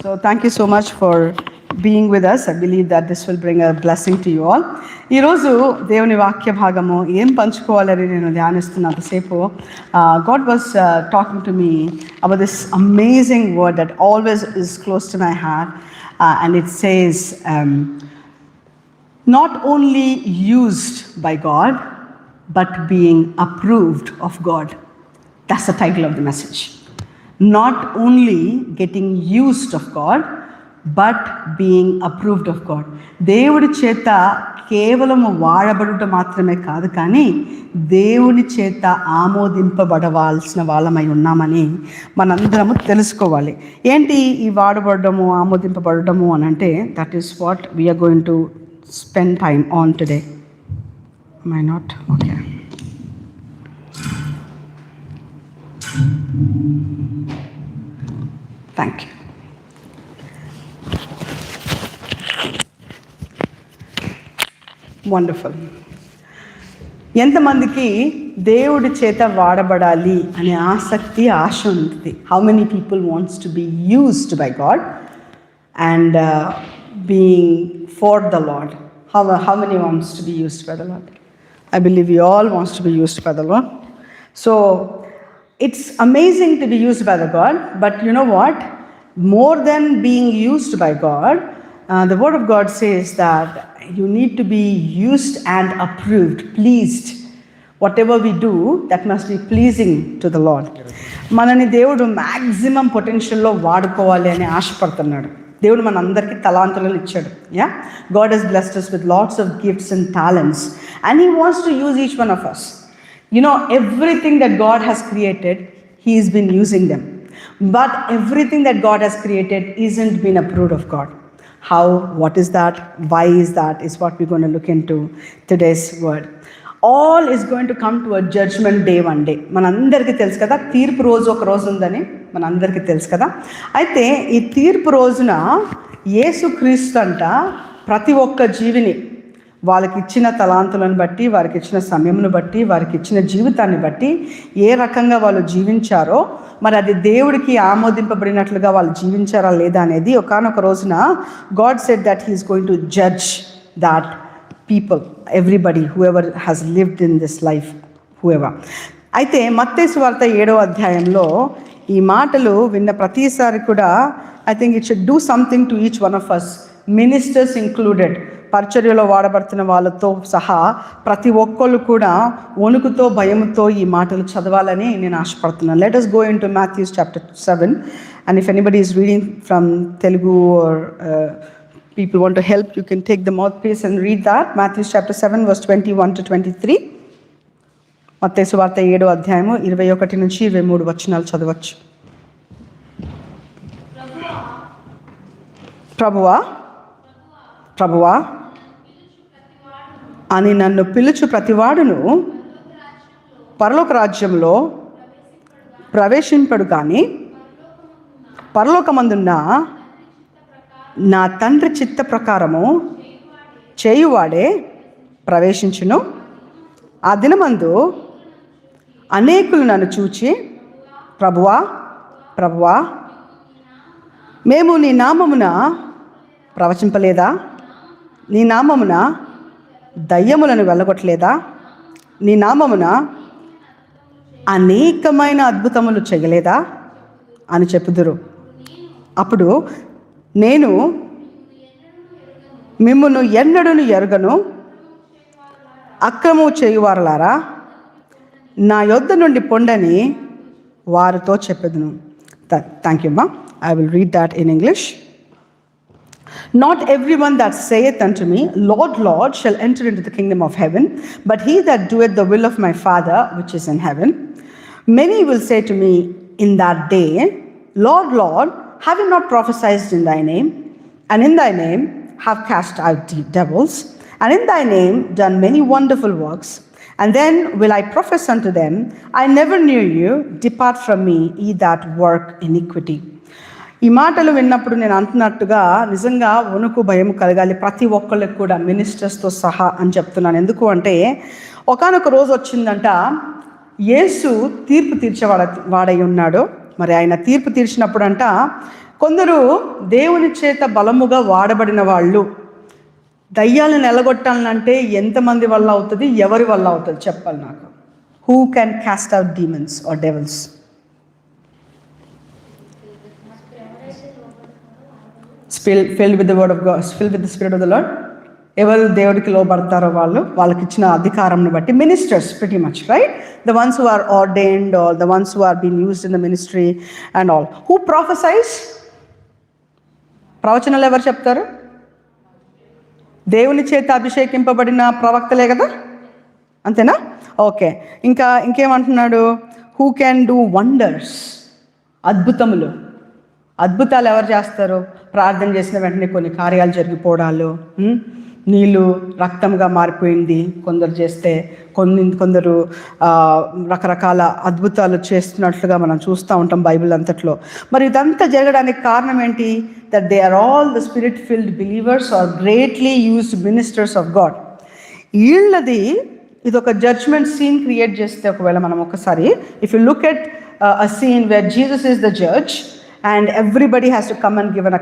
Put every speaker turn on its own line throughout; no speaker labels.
So thank you so much for being with us. I believe that this will bring a blessing to you all. ఈరోజు దేవుని వాక్య భాగము ఏం పంచుకోవాలని నేను ధ్యానిస్తున్నంతసేపు God was talking to me about this amazing word that always is close to my heart and it says not only used by God but being approved of God. That's the title of the message. Not only getting used of God but being approved of God. దేవుడి చేత కేవలము వాడబడుట మాత్రమే కాదు, కానీ దేవుని చేత ఆమోదింపబడవలసిన వాళ్ళమై ఉన్నామని మనందరము తెలుసుకోవాలి. ఏంటి ఈ వాడబడము ఆమోదింపబడము అని అంటే, that is what we're going to spend time on today. Am I not? Okay. Thank you. Wonderful. ఎంతమందికి దేవుడి చేత వాడబడాలి అనే ఆసక్తి, ఆశ ఉంటుంది? How many people wants to be used by God and being for the Lord? How many wants to be used by the Lord? I believe we all wants to be used by the Lord. So it's amazing to be used by the God, but you know what? More than being used by God, the Word of God says that you need to be used and approved, pleased. Whatever we do, that must be pleasing to the Lord. మనని దేవుడు maximum పొటెన్షియల్లో వాడుకోవాలి అని ఆశపడుతున్నాడు. దేవుడు మన అందరికీ తలాంతులను ఇచ్చాడు. God has blessed us with lots of gifts and talents, and He wants to use each one of us. You know, everything that God has created, He has been using them. But everything that God has created isn't been approved of God. How? What is that? Why is that? Is what we're going to look into today's word. All is going to come to a judgment day one day. మనందరికీ తెలుసు కదా, తీర్పు రోజు ఒక రోజు ఉందని మనందరికీ తెలుసు కదా. అయితే ఈ తీర్పు రోజున యేసుక్రీస్తు అంట ప్రతి ఒక్క జీవిని వాళ్ళకి ఇచ్చిన తలాంతులను బట్టి, వారికి ఇచ్చిన సమయమును బట్టి, వారికి ఇచ్చిన జీవితాన్ని బట్టి ఏ రకంగా వాళ్ళు జీవించారో, మరి అది దేవుడికి ఆమోదింపబడినట్లుగా వాళ్ళు జీవించారా లేదా అనేది ఒకానొక రోజున God said that he is going to judge that people, everybody, whoever has lived in this life, whoever. అయితే మత్తయి సువార్త 7వ అధ్యాయంలో ఈ మాటలు విన్న ప్రతిసారి కూడా I think it should do something to each one of us, ministers included. పరిచర్యలో వాడబడుతున్న వాళ్ళతో సహా ప్రతి ఒక్కళ్ళు కూడా వణుకుతో, భయముతో ఈ మాటలు చదవాలని నేను ఆశపడుతున్నాను. Let us go into Matthew chapter 7, and if anybody is reading from Telugu or people want to help, you can take the mouthpiece and read that. Matthew chapter 7 verse 21 to 23. మత్తయి సువార్త 7వ అధ్యాయము 21 నుంచి 23 వచనాలు చదవచ్చు. ప్రభువా ప్రభువా అని నన్ను పిలుచు ప్రతివాడును పరలోక రాజ్యంలో ప్రవేశింపడు, కానీ పరలోకమందున్న నా తండ్రి చిత్త ప్రకారము చేయువాడే ప్రవేశించును. ఆ దినమందు అనేకులు నన్ను చూచి, ప్రభువా ప్రభువా, మేము నీ నామమున ప్రవచింపలేదా? నీ నామమున దయ్యములను వెళ్ళగొట్టలేదా? నీ నామమున అనేకమైన అద్భుతములు చేయలేదా అని చెప్పుదురు. అప్పుడు నేను మిమ్మును ఎన్నడూను ఎరుగను, అక్రమము చేయువారలారా, నా యొద్ద నుండి పొండని వారితో చెప్పెదను. థ్యాంక్ యూ మా. I will read that in English. Not everyone that saith unto me, Lord, Lord, shall enter into the kingdom of heaven, but he that doeth the will of my Father which is in heaven. Many will say to me in that day, Lord, Lord, have you not prophesied in thy name, and in thy name have cast out devils, and in thy name done many wonderful works? And then will I profess unto them, I never knew you, depart from me, ye that work iniquity. ఈ మాటలు విన్నప్పుడు నేను అంటున్నట్టుగా నిజంగా వణుకు, భయం కలగాలి ప్రతి ఒక్కళ్ళకి కూడా, మినిస్టర్స్తో సహా అని చెప్తున్నాను. ఎందుకు అంటే ఒకానొక రోజు వచ్చిందంట, యేసు తీర్పు తీర్చేవాడై ఉన్నాడు. మరి ఆయన తీర్పు తీర్చినప్పుడు అంట కొందరు దేవుని చేత బలముగా వాడబడిన వాళ్ళు. దయ్యాలను ఎలగొట్టాలంటే ఎంతమంది వల్ల అవుతుంది, ఎవరి వల్ల అవుతుంది చెప్పాలి నాకు. Who can cast out demons or devils? Filled with the word of God, filled with the Spirit of the Lord. ఎవరు దేవుడికి లోబడతారో వాళ్ళకి ఇచ్చిన అధికారంను బట్టి. Ministers pretty much, right? The ones who are ordained or the ones who are being used in the ministry and all. Who prophesies? ప్రవచనాలు ఎవరు చెప్తారు? దేవుని చేత అభిషేకింపబడిన ప్రవక్తలే కదా, అంతేనా? ఓకే. ఇంకేమంటున్నాడు? హూ క్యాన్ డూ వండర్స్, అద్భుతాలు ఎవరు చేస్తారు? ప్రార్థన చేసిన వెంటనే కొన్ని కార్యాలు జరిగిపోవడాలు, నీళ్ళు రక్తంగా మారిపోయింది కొందరు చేస్తే, కొందరు రకరకాల అద్భుతాలు చేస్తున్నట్లుగా మనం చూస్తూ ఉంటాం బైబిల్ అంతట్లో. మరి ఇదంతా జరగడానికి కారణం ఏంటి? That they are all the Spirit filled believers are greatly used ministers of God. వీళ్ళది ఇదొక జడ్జ్మెంట్ సీన్ క్రియేట్ చేస్తే, ఒకవేళ మనం ఒకసారి if you look at a scene where Jesus is the judge and everybody has to come and give an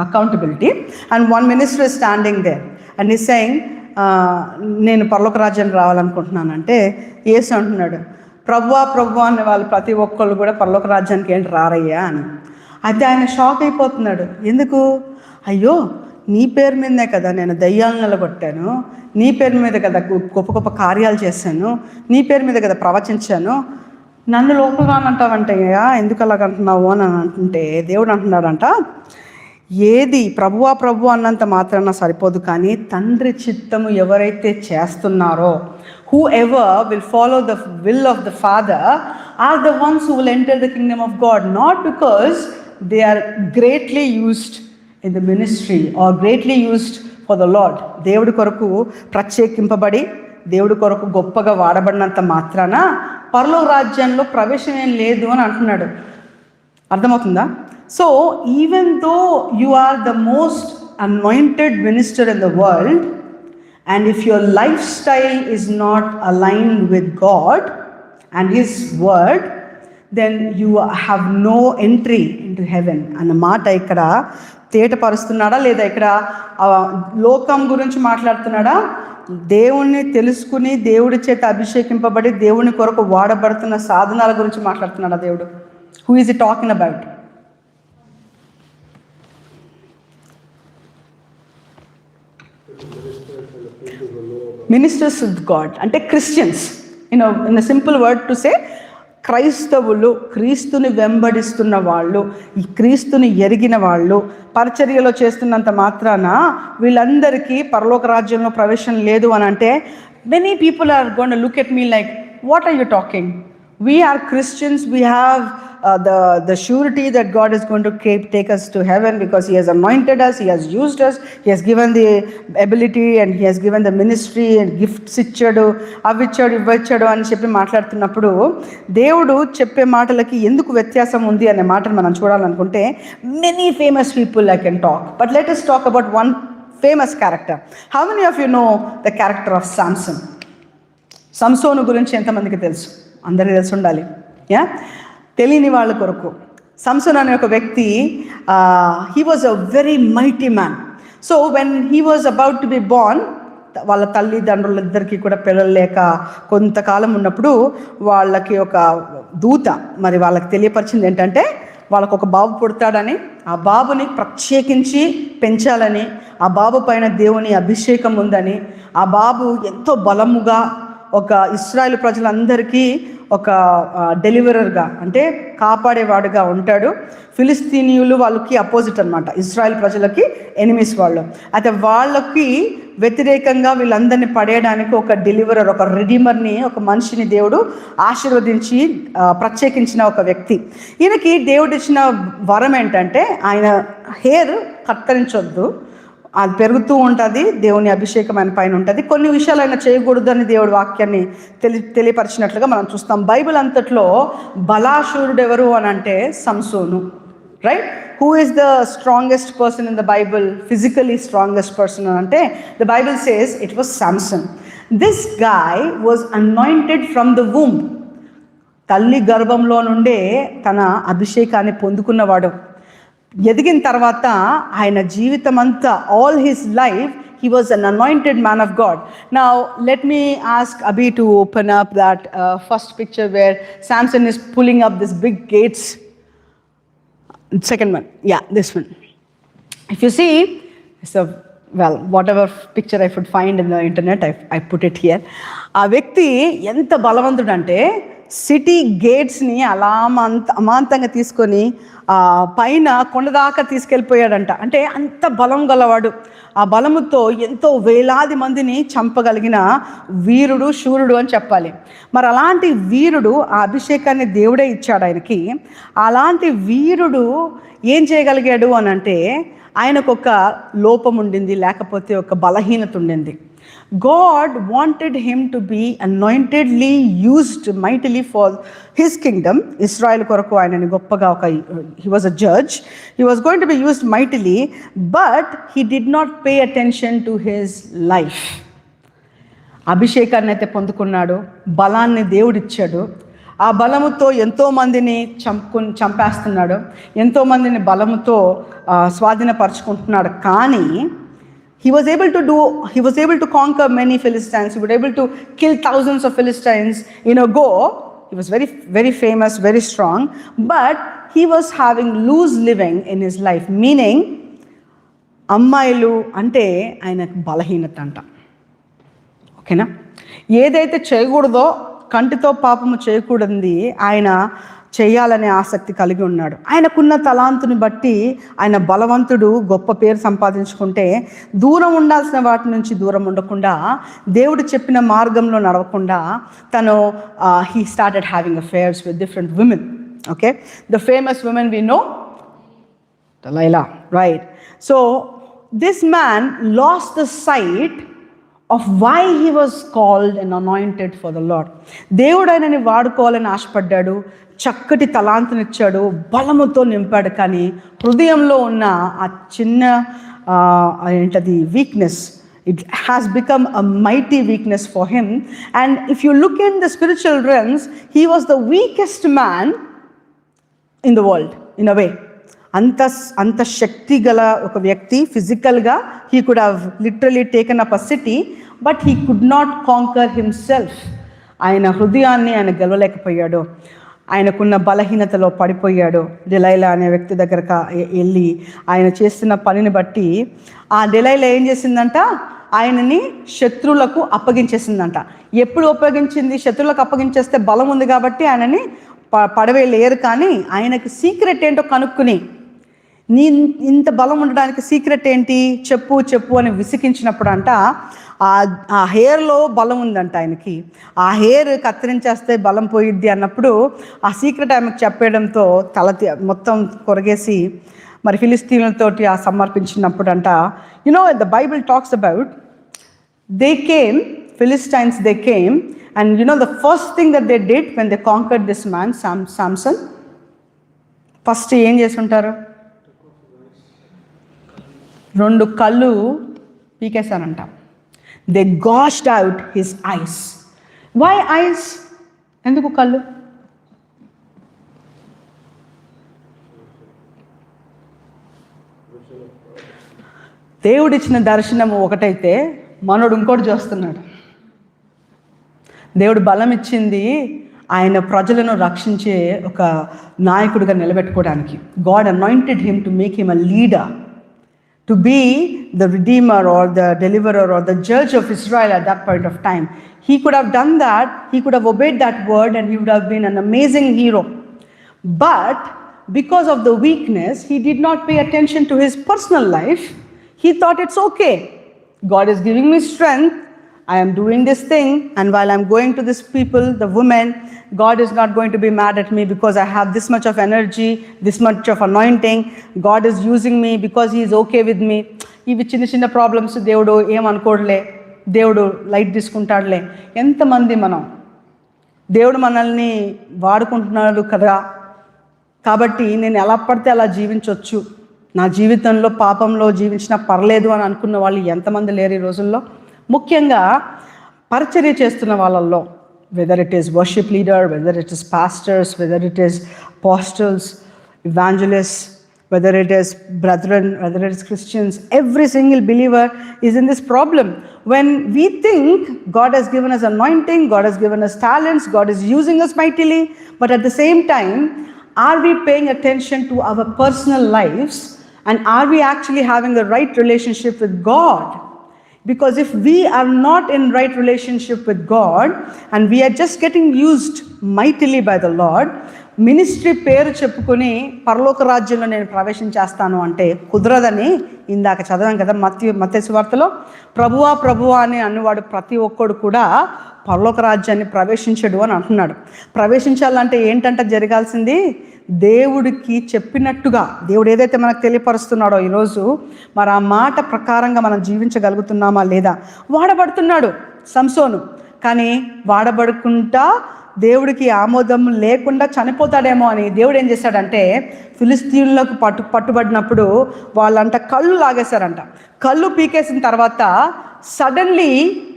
accountability, and one minister is standing there and he's saying, నేను పరలోక రాజ్యానికి రావాలనుకుంటున్నానంటే యేసు అంటున్నాడు, ప్రభువా అనే వాళ్ళు ప్రతి ఒక్కళ్ళు కూడా పరలోక రాజ్యానికి ఏంటి రారయ్యా అని. అయితే ఆయన షాక్ అయిపోతున్నాడు. ఎందుకు? అయ్యో, నీ పేరు మీదనే కదా నేను దయ్యాలను నిలగొట్టాను, నీ పేరు మీద కదా గొప్ప గొప్ప కార్యాలు చేశాను, నీ పేరు మీద కదా ప్రవచించాను, నన్ను లోపగానంటావంటయ్యా, ఎందుకు అలాగంటున్నావు అని అంటుంటే దేవుడు అంటున్నాడంట, ఏది ప్రభు అన్నంత మాత్రాన సరిపోదు, కానీ తండ్రి చిత్తము ఎవరైతే చేస్తున్నారో, whoever will follow the will of the Father are the ones who will enter the kingdom of God, not because they are greatly used in the ministry or greatly used for the Lord. దేవుడి కొరకు ప్రత్యేకింపబడి దేవుడి కొరకు గొప్పగా వాడబడినంత మాత్రాన పరలోక రాజ్యంలో ప్రవేశం ఏం లేదు అని అంటున్నాడు. అర్థమవుతుందా? So even though you are the most anointed minister in the world, and if your lifestyle is not aligned with God and his word, then you have no entry into heaven అన్న మాట ఇక్కడ తేటపరుస్తున్నాడా లేదా? ఇక్కడ లోకం గురించి మాట్లాడుతున్నాడా? దేవుణ్ణి తెలుసుకుని దేవుడి చేత అభిషేకింపబడి దేవుని కొరకు వాడబడుతున్న సాధనాల గురించి మాట్లాడుతున్నాడా దేవుడు? Who is it talking about? Ministers with God అంటే Christians. In a simple word to say, క్రైస్తవులు, క్రీస్తుని వెంబడిస్తున్న వాళ్ళు, ఈ క్రీస్తుని ఎరిగిన వాళ్ళు పరిచర్యలో చేస్తున్నంత మాత్రాన వీళ్ళందరికీ పరలోక రాజ్యంలో ప్రవేశం లేదు అని అంటే, many people are going to look at me like, what are you talking? We are Christians, we have the surety that God is going to take us to heaven because He has anointed us, He has used us, He has given the ability and He has given the ministry and gifts ఇచ్చాడు, అవి ఇచ్చాడు, ఇవి ఇచ్చాడు అని చెప్పి మాట్లాడుతున్నప్పుడు దేవుడు చెప్పే మాటలకి ఎందుకు వ్యత్యాసం ఉంది అనే మాటను మనం చూడాలనుకుంటే, many famous people I can talk, but let us talk about one famous character. How many of you know the character of Samson? సంసోను గురించి ఎంతమందికి తెలుసు? అందరికీ తెలిసి ఉండాలి. తెలియని వాళ్ళ కొరకు, సంసోన్ అనే ఒక వ్యక్తి, he was a very mighty man. So when he was about to be born, వాళ్ళ తల్లిదండ్రులిద్దరికీ కూడా పిల్లలు లేక కొంతకాలం ఉన్నప్పుడు వాళ్ళకి ఒక దూత మరి వాళ్ళకి తెలియపరిచింది ఏంటంటే, వాళ్ళకు ఒక బాబు పుడతాడని, ఆ బాబుని ప్రత్యేకించి పెంచాలని, ఆ బాబు పైన దేవుని అభిషేకం ఉందని, ఆ బాబు ఎంతో బలముగా ఒక ఇశ్రాయేలు ప్రజలందరికీ ఒక డెలివరర్గా అంటే కాపాడేవాడుగా ఉంటాడు. ఫిలిస్తీనీయులు వాళ్ళకి అపోజిట్ అనమాట, ఇశ్రాయేల్ ప్రజలకి ఎనిమిస్ వాళ్ళు. అయితే వాళ్ళకి వ్యతిరేకంగా వీళ్ళందరినీ పడేయడానికి ఒక డెలివరర్, ఒక రెడీమర్ని, ఒక మనిషిని దేవుడు ఆశీర్వదించి ప్రత్యేకించిన ఒక వ్యక్తి. ఈయనకి దేవుడు ఇచ్చిన వరం ఏంటంటే, ఆయన హెయిర్ కత్తిరించొద్దు, అది పెరుగుతూ ఉంటుంది, దేవుని అభిషేకం ఆయన పైన ఉంటుంది. కొన్ని విషయాలు ఆయన చేయకూడదు అని దేవుడు వాక్యాన్ని తెలియపరిచినట్లుగా మనం చూస్తాం. బైబిల్ అంతట్లో బలాశూరుడు ఎవరు అని అంటే సంసోను, right? Who is the strongest person in the Bible, physically strongest person అని అంటే the Bible says it was Samson. This guy was anointed from the womb. తల్లి గర్భంలో నుండే తన అభిషేకాన్ని పొందుకున్నవాడు. ఎదిగిన తర్వాత ఆయన జీవితం అంతా, all his life, he was an anointed man of God. Now let me ask Abhi to open up that first picture where Samson is pulling up this big gates. Second one, yeah, this one. If you see, so well, whatever picture I could find in the internet, I put it here. ఆ వ్యక్తి ఎంత బలవంతుడు అంటే city గేట్స్ని అలా అమాంతంగా తీసుకొని పైన కొండ దాకా తీసుకెళ్ళిపోయాడంట. అంటే అంత బలం గలవాడు. ఆ బలముతో ఎంతో వేలాది మందిని చంపగలిగిన వీరుడు, శూరుడు అని చెప్పాలి. మరి అలాంటి వీరుడు, ఆ అభిషేకాన్ని దేవుడే ఇచ్చాడు ఆయనకి. అలాంటి వీరుడు ఏం చేయగలిగాడు అని అంటే, ఆయనకు ఒక లోపం ఉండింది, లేకపోతే ఒక బలహీనత ఉండింది. God wanted him to be anointedly used mightily for his kingdom. Israel కొరకు ఆయనని గొప్పగా he was a judge. He was going to be used mightily, but he did not pay attention to his life. అభిషేకాన్ని అయితే పొందుకున్నాడు, బలాన్ని దేవుడిచ్చాడు. ఆ బలముతో ఎంతోమందిని చంపేస్తున్నాడు, ఎంతోమందిని బలముతో స్వాధీనపరుచుకుంటున్నాడు. కానీ he was able to conquer many Philistines. He was able to kill thousands of Philistines in a go. He was very, very famous, very strong, but he was having loose living in his life, meaning అమ్మాయిలు అంటే ఆయనకు బలహీనత అంట. ఓకేనా? ఏదైతే చేయకూడదో, కంటితో పాపము చేయకూడదు ఆయన చేయాలనే ఆసక్తి కలిగి ఉన్నాడు. ఆయనకున్న తలాంతుని బట్టి ఆయన బలవంతుడు, గొప్ప పేరు సంపాదించుకుంటే, దూరం ఉండాల్సిన వాటి నుంచి దూరం ఉండకుండా, దేవుడు చెప్పిన మార్గంలో నడవకుండా తను he started having affairs with different women. Okay, the famous women we know, Delilah, right? So this man lost the sight of why he was called and anointed for the Lord. దేవుడు ఆయనని వాడుకోవాలని ఆశపడ్డాడు, చక్కటి తలాంతునిచ్చాడు, బలముతో నింపాడు. కానీ హృదయంలో ఉన్న ఆ చిన్న ఏంటది weakness, it has become a mighty weakness for him. And if you look in the spiritual realms, he was the weakest man in the world in a way. అంత శక్తి గల ఒక వ్యక్తి ఫిజికల్గా, he could have literally taken up a city, but he could not conquer himself. ఆయన హృదయాన్ని ఆయన గెలవలేకపోయాడు. ఆయనకున్న బలహీనతలో పడిపోయాడు. డెలైలా అనే వ్యక్తి దగ్గరకు వెళ్ళి ఆయన చేస్తున్న పనిని బట్టి ఆ డెలైలా ఏం చేసిందంట, ఆయనని శత్రువులకు అప్పగించేసిందంట. ఎప్పుడు అప్పగించింది? శత్రువులకు అప్పగించేస్తే బలం ఉంది కాబట్టి ఆయనని పడవేయలేరు. కానీ ఆయనకు సీక్రెట్ ఏంటో కనుక్కుని, నీ ఇంత బలం ఉండడానికి సీక్రెట్ ఏంటి, చెప్పు చెప్పు అని విసిగించినప్పుడు అంట, ఆ హెయిర్లో బలం ఉందంట ఆయనకి. ఆ హెయిర్ కత్తిరించేస్తే బలం పోయిద్ది అన్నప్పుడు ఆ సీక్రెట్ ఆమెకు చెప్పడంతో తల మొత్తం కొరగేసి మరి ఫిలిస్తీన్లతోటి ఆ సమర్పించినప్పుడు అంట, the Bible talks about they came, Philistines they came, and the first thing that they did when they conquered this man, Samson, first ఏం చేసి ఉంటారు? 2 కళ్ళు పీకేశారంట. They gouged out his eyes. Why eyes? ఎందుకు కళ్ళు? దేవుడిచ్చిన దర్శనము ఒకటైతే మనోడు ఇంకోటి చూస్తున్నాడు. దేవుడు బలం ఇచ్చింది ఆయన ప్రజలను రక్షించే ఒక నాయకుడిగా నిలబెట్టుకోవడానికి. God anointed him to make him a leader, to be the redeemer or the deliverer or the judge of Israel at that point of time. He could have done that, he could have obeyed that word, and he would have been an amazing hero. But because of the weakness, he did not pay attention to his personal life. He thought it's okay. God is giving me strength. I am doing this thing, and while I'm going to this people, the women, God is not going to be mad at me because I have this much of energy, this much of anointing. God is using me because he is okay with me. ఇవి చిన్న చిన్న problems దేవుడు ఏమనుకోడలే, దేవుడు light తీసుకుంటాడులే. ఎంతమంది దేవుడు మనల్ని వాడుకుంటున్నాడు కదా, కాబట్టి నేను ఎలా పడితే అలా జీవించవచ్చు, నా జీవితంలో పాపంలో జీవించినా పర్లేదు అని అనుకున్న వాళ్ళు ఎంతమంది లేరు ఈ రోజుల్లో. ముఖ్యంగా పరిచర్య చేస్తున్న వాళ్ళల్లో, whether it is worship leader, whether it is pastors, whether it is apostles, evangelists, whether it is brethren, whether it is Christians, every single believer is in this problem. When we think God has given us anointing, God has given us talents, God is using us mightily, but at the same time, are we paying attention to our personal lives, and are we actually having the right relationship with God? Because if we are not in right relationship with God and we are just getting used mightily by the Lord, ministry పేరు చెప్పుకొని పరలోక రాజ్యంలో నేను ప్రవేశించేస్తాను అంటే కుదరదని ఇందాక చదివాం కదా మత్తయి సువార్తలో. ప్రభువా అని అన్నవాడు ప్రతి ఒక్కడు కూడా పరలోక రాజ్యాన్ని ప్రవేశించడు అని అంటున్నాడు. ప్రవేశించాలంటే ఏంటంటే జరగాల్సింది దేవుడికి చెప్పినట్టుగా, దేవుడు ఏదైతే మనకు తెలియపరుస్తున్నాడో ఈరోజు మరి ఆ మాట ప్రకారంగా మనం జీవించగలుగుతున్నామా లేదా. వాడబడుతున్నాడు సంసోను, కానీ వాడబడుకుంటా దేవుడికి ఆమోదం లేకుండా చనిపోతాడేమో అని దేవుడు ఏం చేశాడంటే ఫిలిస్తీన్లకు పట్టుబడినప్పుడు వాళ్ళంట కళ్ళు లాగేశారంట. కళ్ళు పీకేసిన తర్వాత suddenly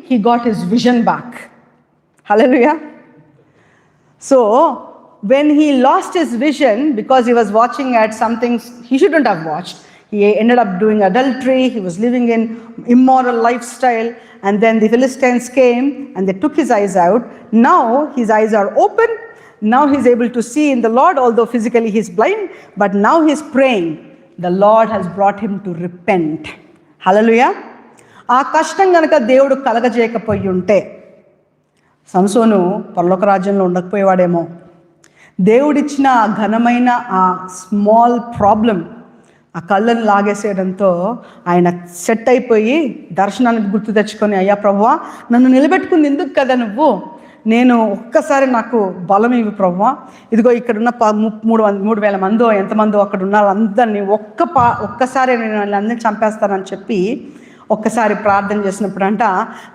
he got his vision back. Hallelujah. So when he lost his vision because he was watching at something he shouldn't have watched, he ended up doing adultery, he was living in immoral lifestyle, and then the Philistines came and they took his eyes out. Now his eyes are open, now he's able to see in the Lord, although physically he's blind, but now he's praying. The Lord has brought him to repent. Hallelujah. ఆ కష్టం గనక దేవుడు కలగజేయకపోయి ఉంటే సంసోను పరలోక రాజ్యంలో ఉండకపోయేవాడేమో. దేవుడిచ్చిన ఘనమైన ఆ స్మాల్ ప్రాబ్లం, ఆ కళ్ళను లాగేసేయడంతో ఆయన సెట్ అయిపోయి దర్శనానికి గుర్తు తెచ్చుకొని, అయ్యా ప్రభువా నన్ను నిలబెట్టుకుంది ఎందుకు కదా నువ్వు, నేను ఒక్కసారి నాకు బలం ఇవి ప్రభువా, ఇదిగో ఇక్కడున్న 3,000 మందో ఎంతమందో అక్కడ ఉన్నారు అందరినీ ఒక్కసారి నేను అందరినీ చంపేస్తానని చెప్పి ఒక్కసారి ప్రార్థన చేసినప్పుడు అంట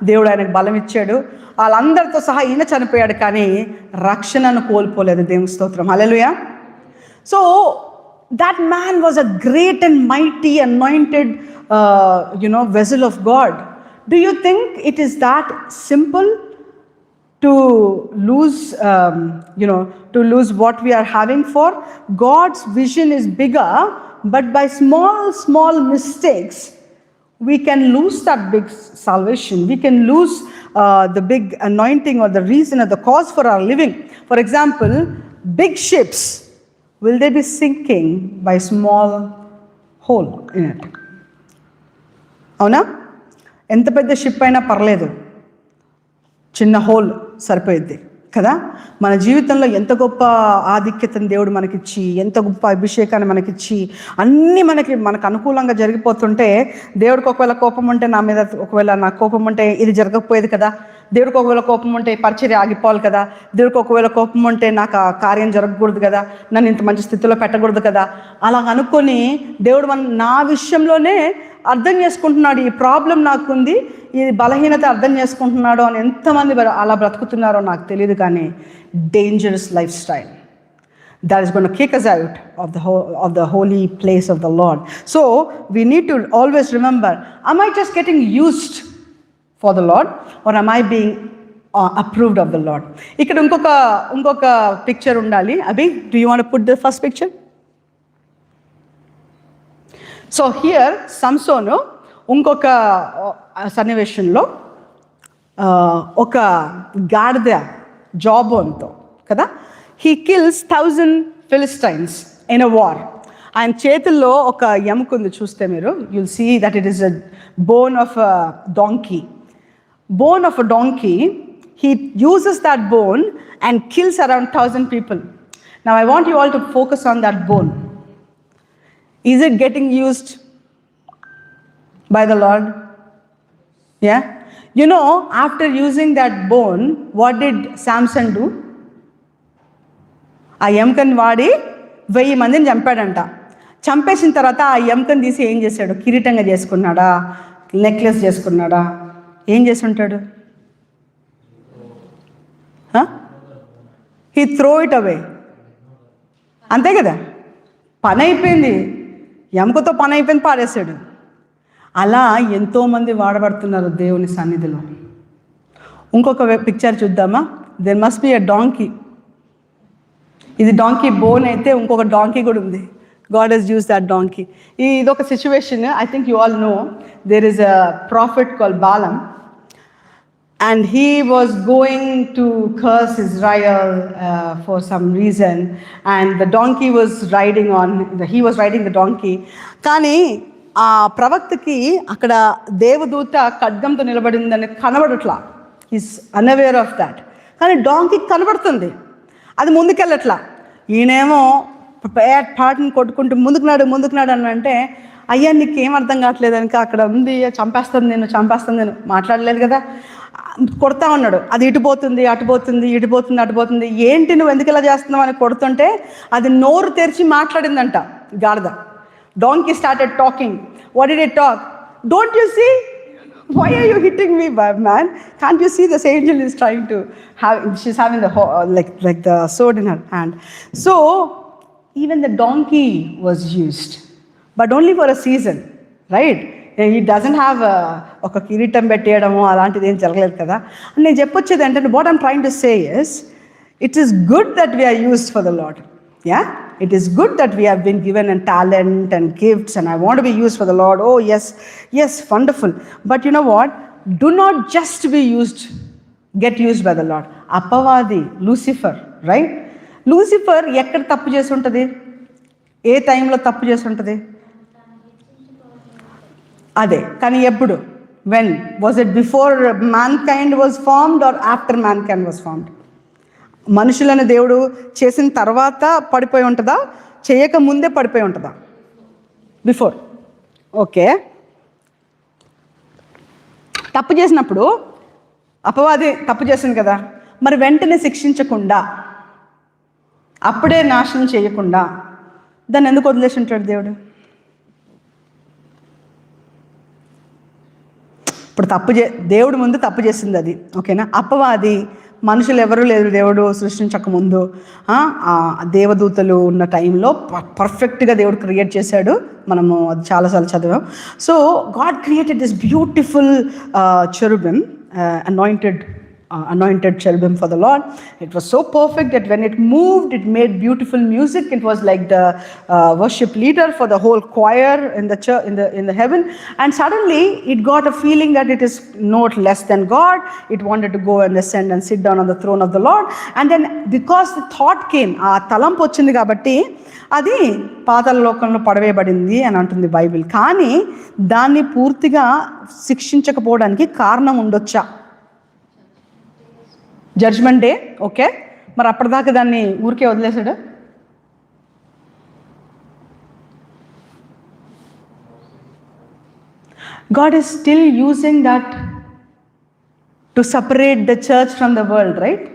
దేవుడు ఆయనకు బలం ఇచ్చాడు. వాళ్ళందరితో సహా ఈయన చనిపోయాడు, కానీ రక్షణను కోల్పోలేదు. దేవుని స్తోత్రం. Hallelujah. So that man was a great and mighty anointed vessel of God. Do you think it is that simple to lose what we are having for? God's vision is bigger, but by small mistakes we can lose that big salvation. We can lose the big anointing or the reason or the cause for our living. For example, big ships, will they be sinking by small hole in it? అవునా? ఎంత పెద్ద ship అయినా పర్లేదు, చిన్న whole సరిపోయిద్ది కదా. మన జీవితంలో ఎంత గొప్ప ఆధిక్యతను దేవుడు మనకిచ్చి, ఎంత గొప్ప అభిషేకాన్ని మనకిచ్చి, అన్నీ మనకు అనుకూలంగా జరిగిపోతుంటే దేవుడికి ఒకవేళ కోపం ఉంటే నా మీద, ఒకవేళ నాకు కోపం ఉంటే ఇది జరగకపోయేది కదా, దేవుడికి ఒకవేళ కోపం ఉంటే పరిచర్య ఆగిపోవాలి కదా, దేవుడికి ఒకవేళ కోపం ఉంటే నాకు ఆ కార్యం జరగకూడదు కదా, నన్ను ఇంత మంచి స్థితిలో పెట్టకూడదు కదా, అలా అనుకొని దేవుడు నా విషయంలోనే అర్థం చేసుకుంటున్నాడు, ఈ ప్రాబ్లం నాకుంది, ఈ బలహీనత అర్థం చేసుకుంటున్నాడు అని ఎంతమంది అలా బ్రతుకుతున్నారో నాకు తెలియదు. కానీ dangerous life style that is going to kick us out of the holy place of the Lord. So we need to always remember, am I just getting used for the Lord or am I being approved of the Lord? ఇక్కడ ఇంకొక picture ఉండాలి. Abhi, do you want to put the first picture? So here సంసోను ఇంకొక సన్నివేశంలో ఒక గాడిద జాబోన్తో కదా, he kills 1,000 Philistines in a war. ఆయన చేతుల్లో ఒక ఎముక ఉంది, చూస్తే మీరు you'll see that it is a bone of a donkey. Bone of a donkey, he uses that bone and kills around 1,000 people. Now I want you all to focus on that bone. Is it getting used by the Lord? Yeah? You know, after using that bone, what did Samson do? ఆ ఎముకని వాడి 1000 మందిని చంపాడంట. చంపేసిన తర్వాత ఆ ఎముకని తీసి ఏం చేశాడు? కిరీటంగా చేసుకున్నాడా, necklace చేసుకున్నాడా, ఏం చేసి ఉంటాడు? హీ త్రో ఇట్ అవే, అంతే కదా. పని అయిపోయింది, ఎముకతో పని అయిపోయింది, పారేశాడు. అలా ఎంతోమంది వాడబడుతున్నారు దేవుని సన్నిధిలో. ఇంకొక పిక్చర్ చూద్దామా? There must be a donkey. ఇది డాంకీ బోన్ అయితే ఇంకొక డాంకీ కూడా ఉంది, God has used that donkey. ఇదొక situation, I think you all know, there is a prophet called Balaam, and he was going to curse Israel for some reason, and the donkey was riding on, he was riding the donkey. కానీ ఆ ప్రవక్తకి అక్కడ దేవదూత ఖడ్గంతో నిలబడిందని కనబడట్లా, is unaware of that. కానీ donkey కనబడుతుంది, అది ముందుకెళ్ళట్లా. ఈయనేమో పాటను కొట్టుకుంటూ ముందుకున్నాడు అని అంటే, అయ్యా నీకేం అర్థం కావట్లేదు అని, అక్కడ ఉంది చంపేస్తుంది నేను మాట్లాడలేదు కదా, కొడతా ఉన్నాడు. అది ఇటుపోతుంది అటుపోతుంది. ఏంటి నువ్వు ఎందుకు ఇలా చేస్తున్నావు అని కొడుతుంటే అది నోరు తెరిచి మాట్లాడిందంట గాడిద. Donkey started talking. What did it talk? Don't you see? Why are you hitting me, man? Can't you see this angel is trying to she's having the like the sword in her hand. So even the donkey was used, but only for a season, right? He doesn't have ఒక కిరీటం పెట్టేయడము అలాంటిది ఏం జరగలేదు కదా. నేను చెప్పొచ్చేది ఏంటంటే, what I'm trying to say is, it is good that we are used for the Lord. Yeah, it is good that we have been given a talent and gifts, and I want to be used for the Lord. Oh yes, wonderful. But you know what? Do not just get used by the Lord. అపవాది Lucifer, right? Lucifer ఎక్కడ తప్పు చేసి ఉంటుంది, ఏ టైంలో తప్పు చేసి ఉంటుంది? అదే, కానీ ఎప్పుడు? When was it? Before mankind was formed or after mankind was formed? మనుషులను దేవుడు చేసిన తర్వాత పడిపోయి ఉంటుందా, చేయక ముందే పడిపోయి ఉంటుందా? బిఫోర్. ఓకే, తప్పు చేసినప్పుడు అపవాది తప్పు చేసింది కదా, మరి వెంటనే శిక్షించకుండా, అప్పుడే నాశనం చేయకుండా దాన్ని ఎందుకు వదిలేసి ఉంటాడు దేవుడు? ఇప్పుడు దేవుడు ముందు తప్పు చేసింది అది, ఓకేనా? అపవాది, మనుషులు ఎవరూ లేరు దేవుడు సృష్టించక ముందు, దేవదూతలు ఉన్న టైంలో పర్ఫెక్ట్గా దేవుడు క్రియేట్ చేశాడు. మనము అది చాలాసార్లు చదివాం. So God created this beautiful cherubim, anointed cherubim for the Lord. It was so perfect that when it moved, it made beautiful music. It was like the worship leader for the whole choir in the church, in the heaven. And suddenly it got a feeling that it is not less than God. It wanted to go and ascend and sit down on the throne of the Lord. And then because the thought came, ఆ తలంపు వచ్చింది కాబట్టి అది పాతాళ లోకంలో పడవేయబడింది అని అంటుంది Bible. కానీ దాన్ని పూర్తిగా శిక్షించకపోవడానికి కారణం ఉండొచ్చా? జడ్జ్మెంట్ డే, ఓకే, మరి అప్పటిదాకా దాన్ని ఊరికే వదిలేశాడు. God is still using that to separate the church from the world, right?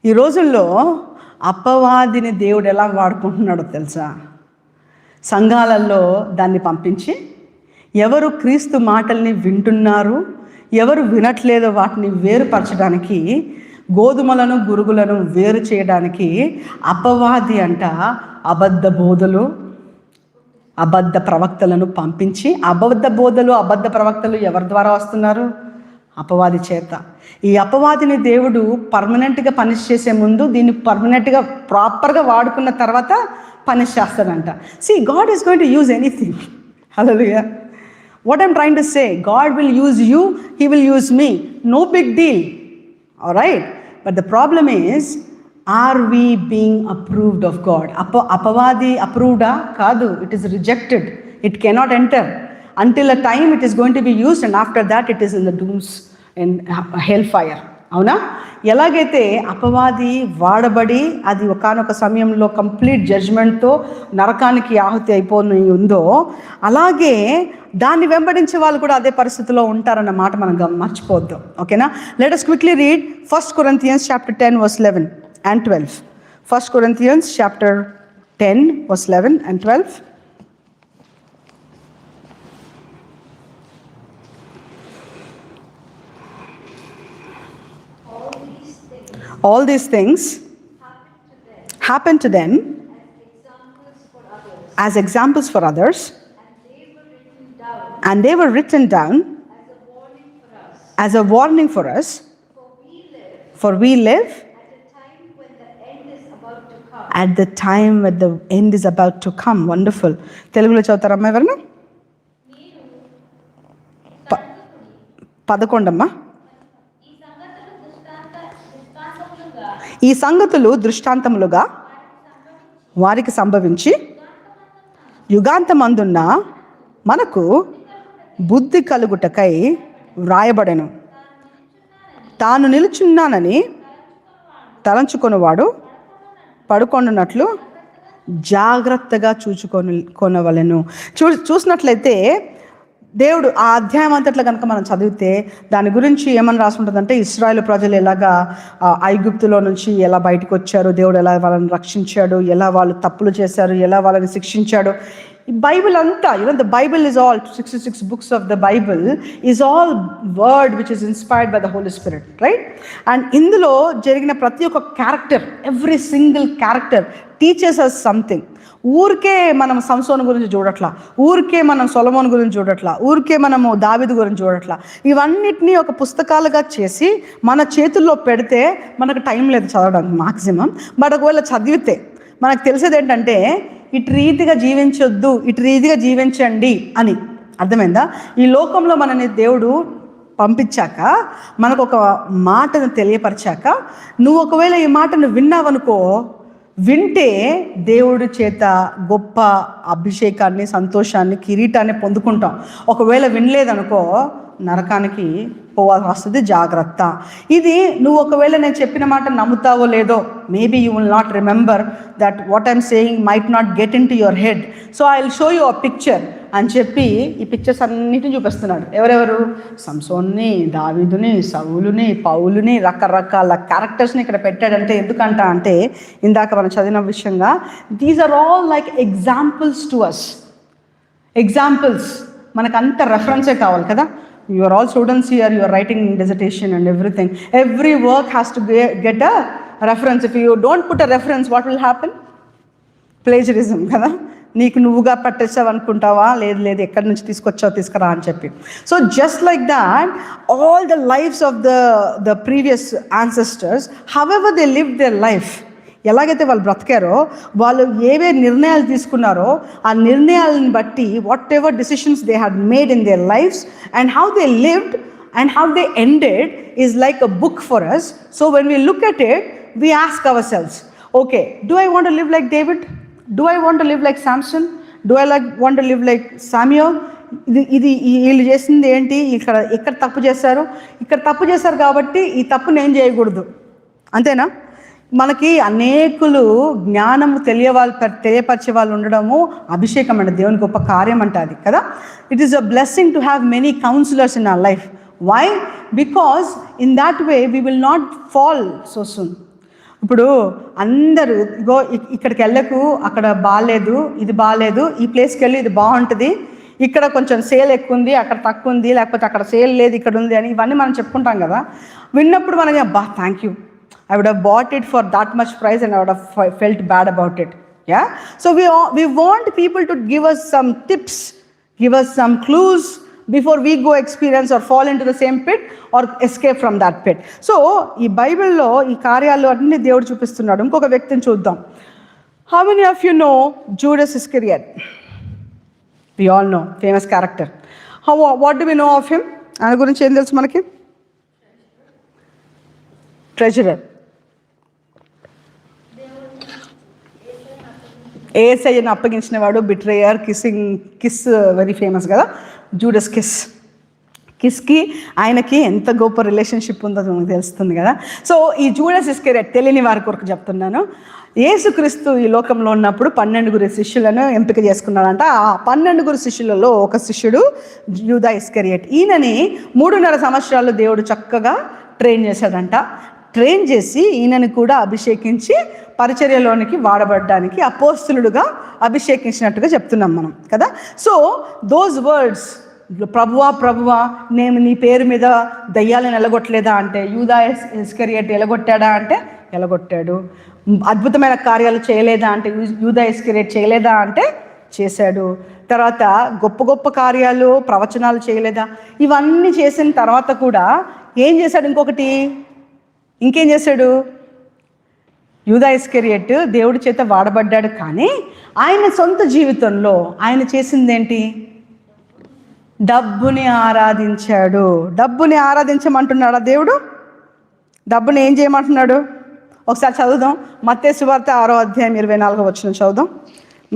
ఈ రోజుల్లో అపవాదిని దేవుడు ఎలా వాడుకుంటున్నాడో తెలుసా? సంఘాలలో దాన్ని పంపించి ఎవరు క్రీస్తు మాటల్ని వింటున్నారు, ఎవరు వినట్లేదో వాటిని వేరుపరచడానికి, గోధుమలను గురుగులను వేరు చేయడానికి అపవాది అంట అబద్ధ బోధలు, అబద్ధ ప్రవక్తలను పంపించి, అబద్ధ బోధలు అబద్ధ ప్రవక్తలు ఎవరి ద్వారా వస్తున్నారు? అపవాది చేత. ఈ అపవాదిని దేవుడు పర్మనెంట్గా పనిష్ చేసే ముందు దీన్ని పర్మనెంట్గా ప్రాపర్గా వాడుకున్న తర్వాత పనిష్ చేస్తాడంట. See, God is going to use anything. Hallelujah. What I'm trying to say, God will use you, He will use me. No big deal. All right? But the problem is, are we being approved of God? Apavadi approved? Kadu. It is rejected. It cannot enter. Until a time it is going to be used, and after that it is in the dooms, in hellfire. అవునా? ఎలాగైతే అపవాది వాడబడి అది ఒకానొక సమయంలో complete జడ్జ్మెంట్తో నరకానికి ఆహుతి అయిపోయి ఉందో, అలాగే దాన్ని వెంబడించే వాళ్ళు కూడా అదే పరిస్థితిలో ఉంటారన్న మాట మనం మర్చిపోద్దాం. ఓకేనా? Let us quickly read 1 Corinthians chapter 10 verse 11 and 12. 1 Corinthians chapter 10 verse 11 and 12. All these things happened to them as examples for others, and they were written down as a warning for us, for we live at the time when the end is about to come. Wonderful. తెలుగులో చదువుతారమ్మా ఎవరన్నా? 11 అమ్మా. ఈ సంగతులు దృష్టాంతములుగా వారికి సంభవించి యుగాంతమందున్న మనకు బుద్ధి కలుగుటకై వ్రాయబడెను. తాను నిలుచున్నానని తలంచుకొనివాడు పడుకొనున్నట్లు జాగ్రత్తగా కొనవలెను. చూసినట్లయితే దేవుడు ఆ అధ్యాయం అంతట్లో కనుక మనం చదివితే దాని గురించి ఏమని రాసి ఉంటుందంటే, ఇశ్రాయేలు ప్రజలు ఎలాగా ఐగుప్తులో నుంచి ఎలా బయటకు వచ్చారు, దేవుడు ఎలా వాళ్ళని రక్షించాడు, ఎలా వాళ్ళు తప్పులు చేశారు, ఎలా వాళ్ళని శిక్షించాడు. ఈ బైబిల్ అంతా, the Bible is all 66 books of the Bible is all word which is inspired by the Holy Spirit, right? And ఇందులో జరిగిన ప్రతి ఒక్క character, every single character teaches us something. ఊరికే మనం సంసోను గురించి చూడట్లా, ఊరికే మనం సొలొమోను గురించి చూడట్లా, ఊరికే మనము దావీదు గురించి చూడట్లా. ఇవన్నిటినీ ఒక పుస్తకాలుగా చేసి మన చేతుల్లో పెడితే మనకు టైం లేదు చదవడానికి మ్యాక్సిమం. బట్ ఒకవేళ చదివితే మనకు తెలిసేది ఏంటంటే, ఇటు రీతిగా జీవించొద్దు, ఇటు రీతిగా జీవించండి అని. అర్థమైందా? ఈ లోకంలో మనని దేవుడు పంపించాక, మనకు ఒక మాటను తెలియపరిచాక, నువ్వు ఒకవేళ ఈ మాటను విన్నావనుకో, వింటే దేవుడి చేత గొప్ప అభిషేకాన్ని, సంతోషాన్ని, కిరీటాన్ని పొందుకుంటాం. ఒకవేళ వినలేదనుకో నరకానికి పోవాల్సి వస్తుంది. జాగ్రత్త. ఇది నువ్వు ఒకవేళ నేను చెప్పిన మాట నమ్ముతావో లేదో, maybe you will not remember that what I'm saying might not get in to your head. So I will show you a picture అని చెప్పి ఈ పిక్చర్స్ అన్నిటిని చూపిస్తున్నాడు. ఎవరెవరు? సంసోన్ని, దావీదుని, సౌలుని, పౌలుని, రకరకాల క్యారెక్టర్స్ని ఇక్కడ పెట్టాడంటే ఎందుకంట అంటే, ఇందాక మనం చదివిన విషయంగా, these are all like examples to us. Examples. మనకు అంత రెఫరెన్సే కావాలి కదా. You are all students here, you are writing dissertation and everything. Every work has to get a reference. If you don't put a reference, what will happen? Plagiarism కదా. నీకు నువ్వుగా పట్టేసావు అనుకుంటావా? లేదు లేదు, ఎక్కడి నుంచి తీసుకొచ్చావు తీసుకురా అని చెప్పి. So just like that, all the lifes of the previous ancestors, however they live their life, ఎలాగైతే వాళ్ళు బ్రతికారో, వాళ్ళు ఏవే నిర్ణయాలు తీసుకున్నారో ఆ నిర్ణయాలను బట్టి whatever decisions they had made in their lives and how they lived and how they ended is like a book for us. So when we look at it, we ask ourselves, okay, do I want to live like David? Do I want to live like Samson? Do I want to live like Samuel? ఇది వీళ్ళు చేసింది ఏంటి? ఇక్కడ తప్పు చేశారు, ఇక్కడ తప్పు చేశారు కాబట్టి ఈ తప్పు నేను చేయకూడదు, అంతేనా? మనకి అనేకులు జ్ఞానము తెలియపరిచే వాళ్ళు ఉండడము అభిషేకం అండి, దేవుని గొప్ప కార్యం అంట అది కదా. It is a blessing to have many counsellors in our life. Why? Because in that way we will not fall so soon. ఇప్పుడు అందరూ ఇగో ఇక్కడికి వెళ్ళకు, అక్కడ బాగాలేదు, ఇది బాగాలేదు, ఈ ప్లేస్కి వెళ్ళి ఇది బాగుంటుంది, ఇక్కడ కొంచెం సేల్ ఎక్కువ ఉంది, అక్కడ తక్కువ ఉంది, లేకపోతే అక్కడ సేల్ లేదు, ఇక్కడ ఉంది అని ఇవన్నీ మనం చెప్పుకుంటాం కదా. విన్నప్పుడు మనకి అబ్బా thank you, I would have bought it for that much price and I would have felt bad about it. Yeah? So we want people to give us some tips, give us some clues before we go experience or fall into the same pit or escape from that pit. So ఈ బైబిల్లో ఈ కార్యాలు అన్ని దేవుడు చూపిస్తున్నాడు. ఇంకొక వ్యక్తిని చూద్దాం. How many of you know Judas Iscariot? We all know, famous character. What do we know of him? ఆయన గురించి ఏం తెలుసు మనకి? ట్రెజరర్. ఏసయ్యను అప్పగించిన వాడు, బిట్రేయర్, కిస్ వెరీ ఫేమస్ కదా, జూడస్ కిస్కి ఆయనకి ఎంత గొప్ప రిలేషన్షిప్ ఉందో మనకు తెలుస్తుంది కదా. సో ఈ జూడస్ ఇస్కరియోట్ తెలియని వారి కొరకు చెప్తున్నాను. యేసుక్రీస్తు ఈ లోకంలో ఉన్నప్పుడు 12 శిష్యులను ఎంపిక చేసుకున్నాడంట. ఆ 12 శిష్యులలో ఒక శిష్యుడు యూదా ఇస్కరియోట్. ఈయనని 3.5 సంవత్సరాలు దేవుడు చక్కగా ట్రైన్ చేశాడంట. ట్రైన్ చేసి ఈయనని కూడా అభిషేకించి పరిచర్యలోనికి వాడబడడానికి అపోస్తలుడుగా అభిషేకించినట్టుగా చెప్తున్నాం మనం కదా. సో దోస్ వర్డ్స్, ప్రభువా ప్రభువా నేను నీ పేరు మీద దయ్యాలను ఎలగొట్టలేదా అంటే, యూదా ఇస్కరియోట్ ఎలగొట్టాడా అంటే ఎలగొట్టాడు. అద్భుతమైన కార్యాలు చేయలేదా అంటే, యూదా ఇస్కరియోట్ చేయలేదా అంటే చేశాడు. తర్వాత గొప్ప గొప్ప కార్యాలు, ప్రవచనాలు చేయలేదా? ఇవన్నీ చేసిన తర్వాత కూడా ఏం చేశాడు? ఇంకేం చేశాడు? యూదా ఇస్కరియోట్ దేవుడి చేత వాడబడ్డాడు, కానీ ఆయన సొంత జీవితంలో ఆయన చేసిందేంటి? డబ్బుని ఆరాధించాడు. డబ్బుని ఆరాధించమంటున్నాడా దేవుడు? డబ్బుని ఏం చేయమంటున్నాడు? ఒకసారి చదువుదాం. మత్తయి సువార్త 6వ అధ్యాయం 24వ వచనం చదువుదాం.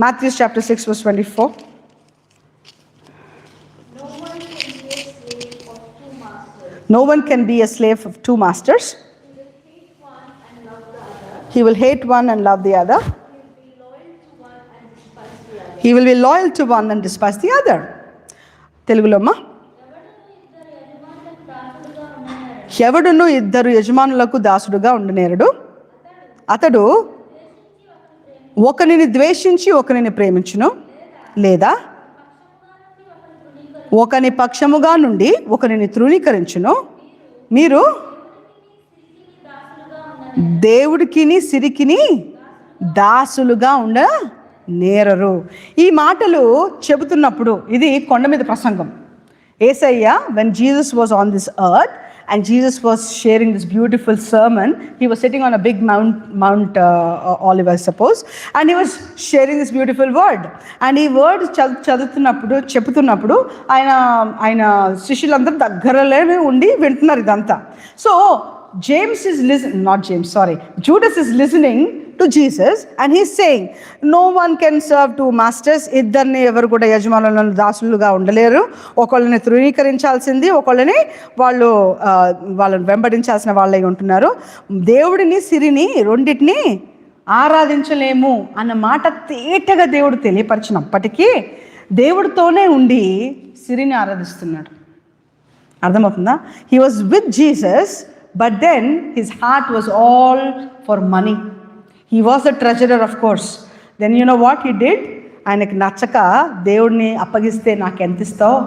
Matthew chapter 6 verse 24. No one can be a slave of two masters. He will hate one and love the other. He will be loyal to one and despise the other. తెలుగులో అమ్మా, ఎవడును ఇద్దరు యజమానులకు దాసుడుగా ఉండనేరడు. అతడు ఒకరిని ద్వేషించి ఒకరిని ప్రేమించును, లేదా ఒకని పక్షముగా నుండి ఒకరిని తృణీకరించును. మీరు దేవుడికిని సిరికిని దాసులుగా ఉండ నేరరు. ఈ మాటలు చెబుతున్నప్పుడు ఇది కొండ మీద ప్రసంగం. యేసయ్య, when Jesus was on this earth and Jesus was sharing this beautiful sermon, he was sitting on a big Mount Olive, I suppose, and he was sharing this beautiful word. And ఈ word చెబుతున్నప్పుడు ఆయన శిష్యులందరూ దగ్గరలోనే ఉండి వింటున్నారు ఇదంతా. So Judas is listening to Jesus and he's saying, no one can serve two masters. ఇద్దరిని ఎవరు కూడా యజమానులను దాసులుగా ఉండలేరు. ఒకళ్ళని తృణీకరించాల్సింది, ఒకళ్ళని వాళ్ళని వెంబడించాల్సిన వాళ్ళే ఉంటున్నారు. దేవుడిని సిరిని రెండింటిని ఆరాధించలేము అన్న మాట తేటగా దేవుడు తెలియపరిచినప్పటికీ దేవుడితోనే ఉండి సిరిని ఆరాధిస్తున్నాడు. అర్థమవుతుందా? He was with Jesus, but then his heart was all for money. He was a treasurer, of course. Then you know what he did? ఆయనకి నచ్చక దేవుడిని అప్పగిస్తే నాకు ఎంత ఇస్తావు,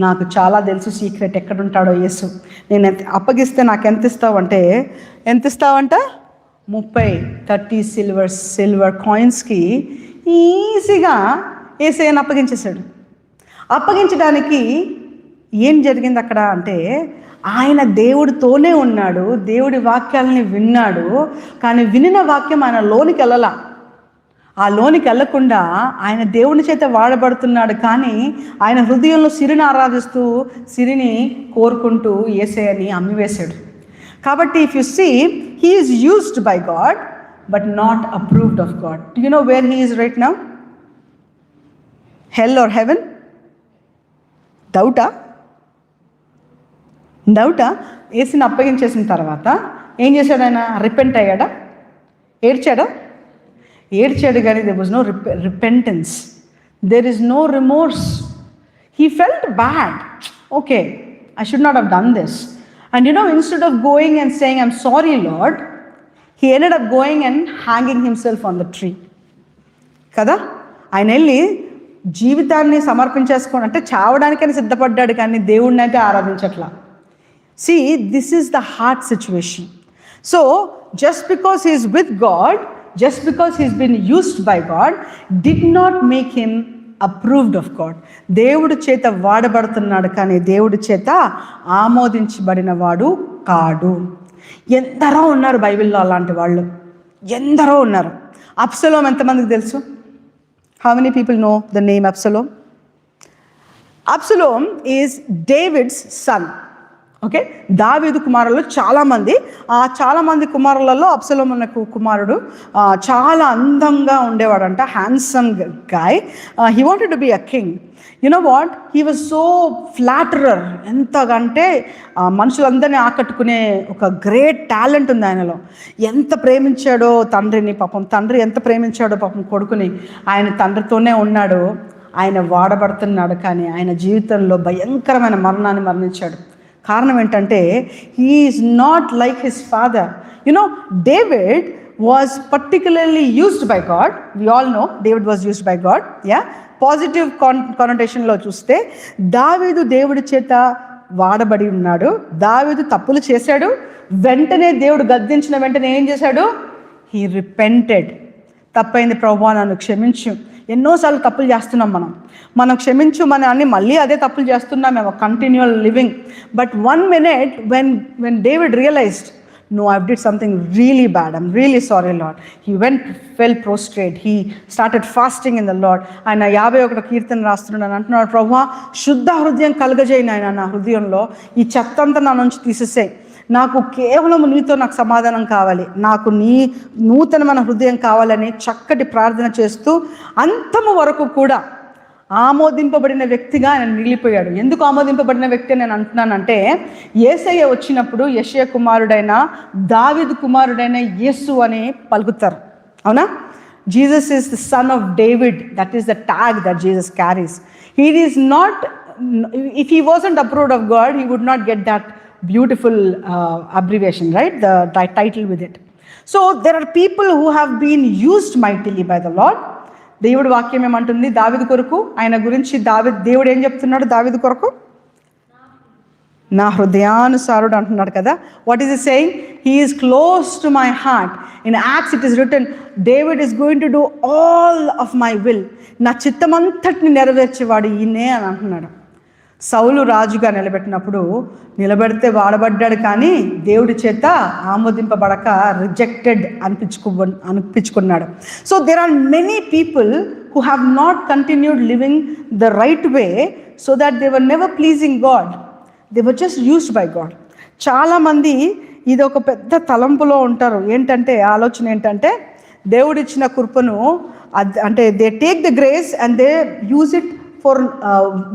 నాకు చాలా తెలుసు సీక్రెట్ ఎక్కడుంటాడో యేసు, నేను అప్పగిస్తే నాకు ఎంత ఇస్తావు అంటే, ఎంత ఇస్తావంట? 30 సిల్వర్ కాయిన్స్కి ఈజీగా యేసయ్యను అప్పగించేశాడు. అప్పగించడానికి ఏం జరిగింది అక్కడ అంటే, ఆయన దేవుడితోనే ఉన్నాడు, దేవుడి వాక్యాలని విన్నాడు, కానీ వినిన వాక్యం ఆయన లోనికి వెళ్ళలా. ఆ లోనికి వెళ్ళకుండా ఆయన దేవుని చేత వాడబడుతున్నాడు, కానీ ఆయన హృదయంలో సిరిని ఆరాధిస్తూ సిరిని కోరుకుంటూ యేసయ్యని అమ్మివేశాడు. కాబట్టి if you see, he is used by God but not approved of God. Do you know where he is right now? Hell or heaven? డౌటా? యేసుని అప్పగించేసిన తర్వాత ఏం చేశాడు ఆయన? రిపెంట్ అయ్యాడా? ఏడ్చాడు కానీ there was no repentance. There is no remorse. He felt bad. Okay, I should not have done this. And you know, instead of going and saying, I'm sorry Lord, he ended up going and hanging himself on the tree. కదా? ఆయన వెళ్ళి జీవితాన్ని సమర్పించేసుకోండి అంటే చావడానికైనా సిద్ధపడ్డాడు, కానీ దేవుడిని అయితే ఆరాధించట్లా. See, this is the heart situation. So, just because he is with God, just because he's been used by God, did not make him approved of God. దేవుడి చేత వాడబడుతున్నాడు, కానీ దేవుడి చేత ఆమోదించబడిన వాడు కాడు. ఎందరో ఉన్నారు బైబిల్లో అలాంటి వాళ్ళు, ఎందరో ఉన్నారు. అబ్సలోం ఎంతమందికి తెలుసు? How many people know the name Absalom? Absalom is David's son. Okay, దావీదు కుమారులు చాలామంది. ఆ చాలామంది కుమారులలో అబ్సలోం అనే కుమారుడు చాలా అందంగా ఉండేవాడంట, handsome guy. He wanted to be a king. You know what, he was so flatterer. ఎంతకంటే మనుషులందరినీ ఆకట్టుకునే ఒక గ్రేట్ టాలెంట్ ఉంది ఆయనలో. ఎంత ప్రేమించాడో తండ్రిని, పాపం తండ్రి ఎంత ప్రేమించాడో పాపం కొడుకుని. ఆయన తండ్రితోనే ఉన్నాడు, ఆయన వాడబడుతున్నాడు, కానీ ఆయన జీవితంలో భయంకరమైన మరణాన్ని మరణించాడు. కారణం ఏంటంటే, he is not like his father. You know, David was particularly used by God. We all know David was used by God. Positive కానోటేషన్లో చూస్తే దావీదు దేవుడి చేత వాడబడి ఉన్నాడు. దావీదు తప్పులు చేశాడు, వెంటనే దేవుడు గద్దించిన వెంటనే ఏం చేశాడు? He repented. తప్పైంది ప్రభువా, నన్ను క్షమించు. ఎన్నోసార్లు తప్పులు చేస్తున్నాం మనం క్షమించు మన అని మళ్ళీ అదే తప్పులు చేస్తున్నాం మేము, continual living. But 1 minute when David realized, no, I did something really bad, I'm really sorry Lord. He fell prostrate, he started fasting in the Lord. ఆయన 51 కీర్తన రాస్తున్నాడు అంటున్నాడు, ప్రభువా శుద్ధ హృదయం కలుగజేయి నాయన, నా హృదయంలో ఈ చెత్తంతా నా నుంచి తీసేసేయి, నాకు కేవలం నీతో నాకు సమాధానం కావాలి, నాకు నీ నూతనమైన హృదయం కావాలని చక్కటి ప్రార్థన చేస్తూ అంతము వరకు కూడా ఆమోదింపబడిన వ్యక్తిగా ఆయన మిగిలిపోయాడు. ఎందుకు ఆమోదింపబడిన వ్యక్తి నేను అంటున్నానంటే, యేసయ్య వచ్చినప్పుడు యెషయా కుమారుడైన దావీదు కుమారుడైన యేసు అని పలుకుతారు, అవునా? Jesus is the Son of David, that is the tag that Jesus carries. He is not, if he wasn't approved of God, he would not get that beautiful abbreviation, right? The title with it. So there are people who have been used mightily by the Lord. దేవుడు వాక్యం ఏమంటుంది దావీదు కొరకు, ఆయన గురించి దేవుడు ఏం చెప్తున్నాడు దావీదు కొరకు? నా హృదయానుసారుడు అంటున్నాడు కదా. What is it saying? He is close to my heart. In acts it is return, David is going to do all of my will. నా చిత్తమంతటిని నెరవేర్చేవాడు ఈయనే అని అంటున్నాడు. సౌలు రాజుగా నిలబెడితే వాడబడ్డాడు, కానీ దేవుడి చేత ఆమోదింపబడక రిజెక్టెడ్ అనిపించుకున్నాడు. So there are many people who have not continued living the right way, so that they were never pleasing God, they were just used by God. చాలామంది ఇది ఒక పెద్ద తలంపులో ఉంటారు. ఏంటంటే ఆలోచన ఏంటంటే, దేవుడిచ్చిన కృపను అంటే they take the grace and they use it for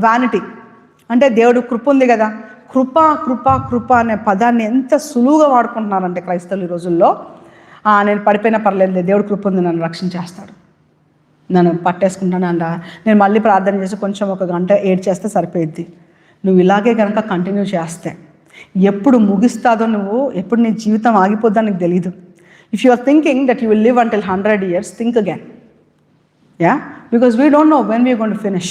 vanity. అంటే దేవుడు కృప ఉంది కదా, కృప కృప కృప అనే పదాన్ని ఎంత సులువుగా వాడుకుంటున్నారంటే క్రైస్తవులు ఈ రోజుల్లో. నేను పడిపోయినా పర్లేదు, దేవుడు కృప ఉంది, నన్ను రక్షించేస్తాడు, నన్ను పట్టేసుకుంటాను అంట, నేను మళ్ళీ ప్రార్థన చేసి కొంచెం 1 గంట ఏడ్చేస్తే సరిపోయిద్ది. నువ్వు ఇలాగే కనుక కంటిన్యూ చేస్తే ఎప్పుడు ముగిస్తాదో, ఎప్పుడు నీ జీవితం ఆగిపోద్దో నీకు తెలీదు. If you are thinking that you will live until 100 years, think again. Yeah, because we don't know when we are going to finish.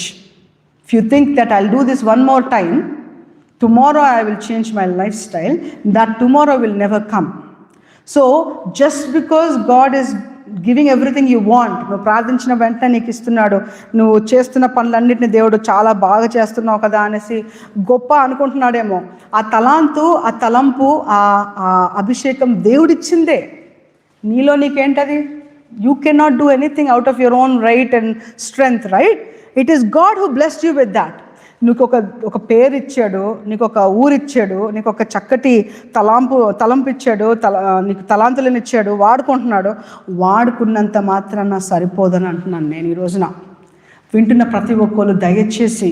If you think that I'll do this one more time, tomorrow I will change my lifestyle, that tomorrow will never come. So just because God is giving everything you want, నువ్వు ప్రార్థించిన వెంటనే నీకు ఇస్తున్నాడు, నువ్వు చేస్తున్న పనులన్నింటినీ దేవుడు చాలా బాగా చేస్తున్నావు కదా అనేసి గొప్ప అనుకుంటున్నాడేమో. ఆ తలాంతు, ఆ తలంపు, ఆ అభిషేకం దేవుడిచ్చిందే. నీలో నీకేంటది? You cannot do anything out of your own right and strength, right? It is God who blessed you with that. నీకు ఒక పేరు ఇచ్చాడు, నీకు ఒక ఊరు ఇచ్చాడు, నీకు ఒక చక్కటి తలంపు ఇచ్చాడు, నీకు తలాంతులను ఇచ్చాడు, వాడుకుంటున్నాడు. వాడుకున్నంత మాత్రాన సరిపోదని అంటున్నాను నేను ఈ రోజున. వింటున్న ప్రతి ఒక్కరు దయచేసి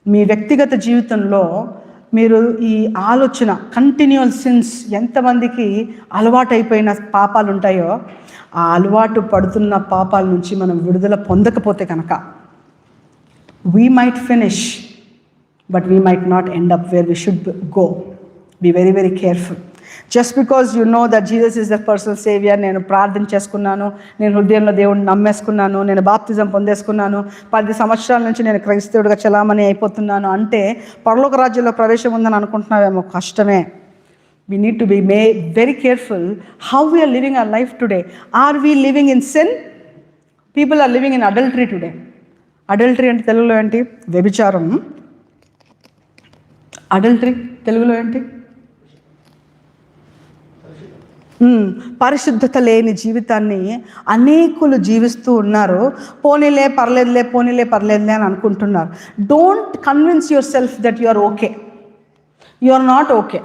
మీ వ్యక్తిగత జీవితంలో మీరు ఈ ఆలోచన, కంటిన్యూల్ సిన్స్, ఎంతమందికి అలవాటు అయిపోయిన పాపాలు ఉంటాయో, ఆ అలవాటు పడుతున్న పాపాల నుంచి మనం విడుదల పొందకపోతే కనుక, we might finish, but we might not end up where we should go. Be very, very careful. Just because you know that Jesus is the personal savior, నేను ప్రార్థన చేసుకున్నాను, నేను హృదయంలో దేవుడిని నమ్మేసుకున్నాను, నేను బాప్తిజం పొందేసుకున్నాను, 10 సంవత్సరాల నుంచి నేను క్రైస్తవుడిగా చలామణి అయిపోతున్నాను అంటే పరలోక రాజ్యంలో ప్రవేశం ఉందని అనుకుంటున్నావేమో. కష్టమే. We need to be very careful how we are living our life today. Are we living in sin? People are living in adultery today. Adultery అంటే తెలుగులో ఏంటి? వ్యభిచారం. అడల్టరీ తెలుగులో ఏంటి? పరిశుద్ధత లేని జీవితాన్ని అనేకులు జీవిస్తూ ఉన్నారు. పోనీలే పర్లేదులే అని అనుకుంటున్నారు. Don't convince yourself that you are okay. You are not okay.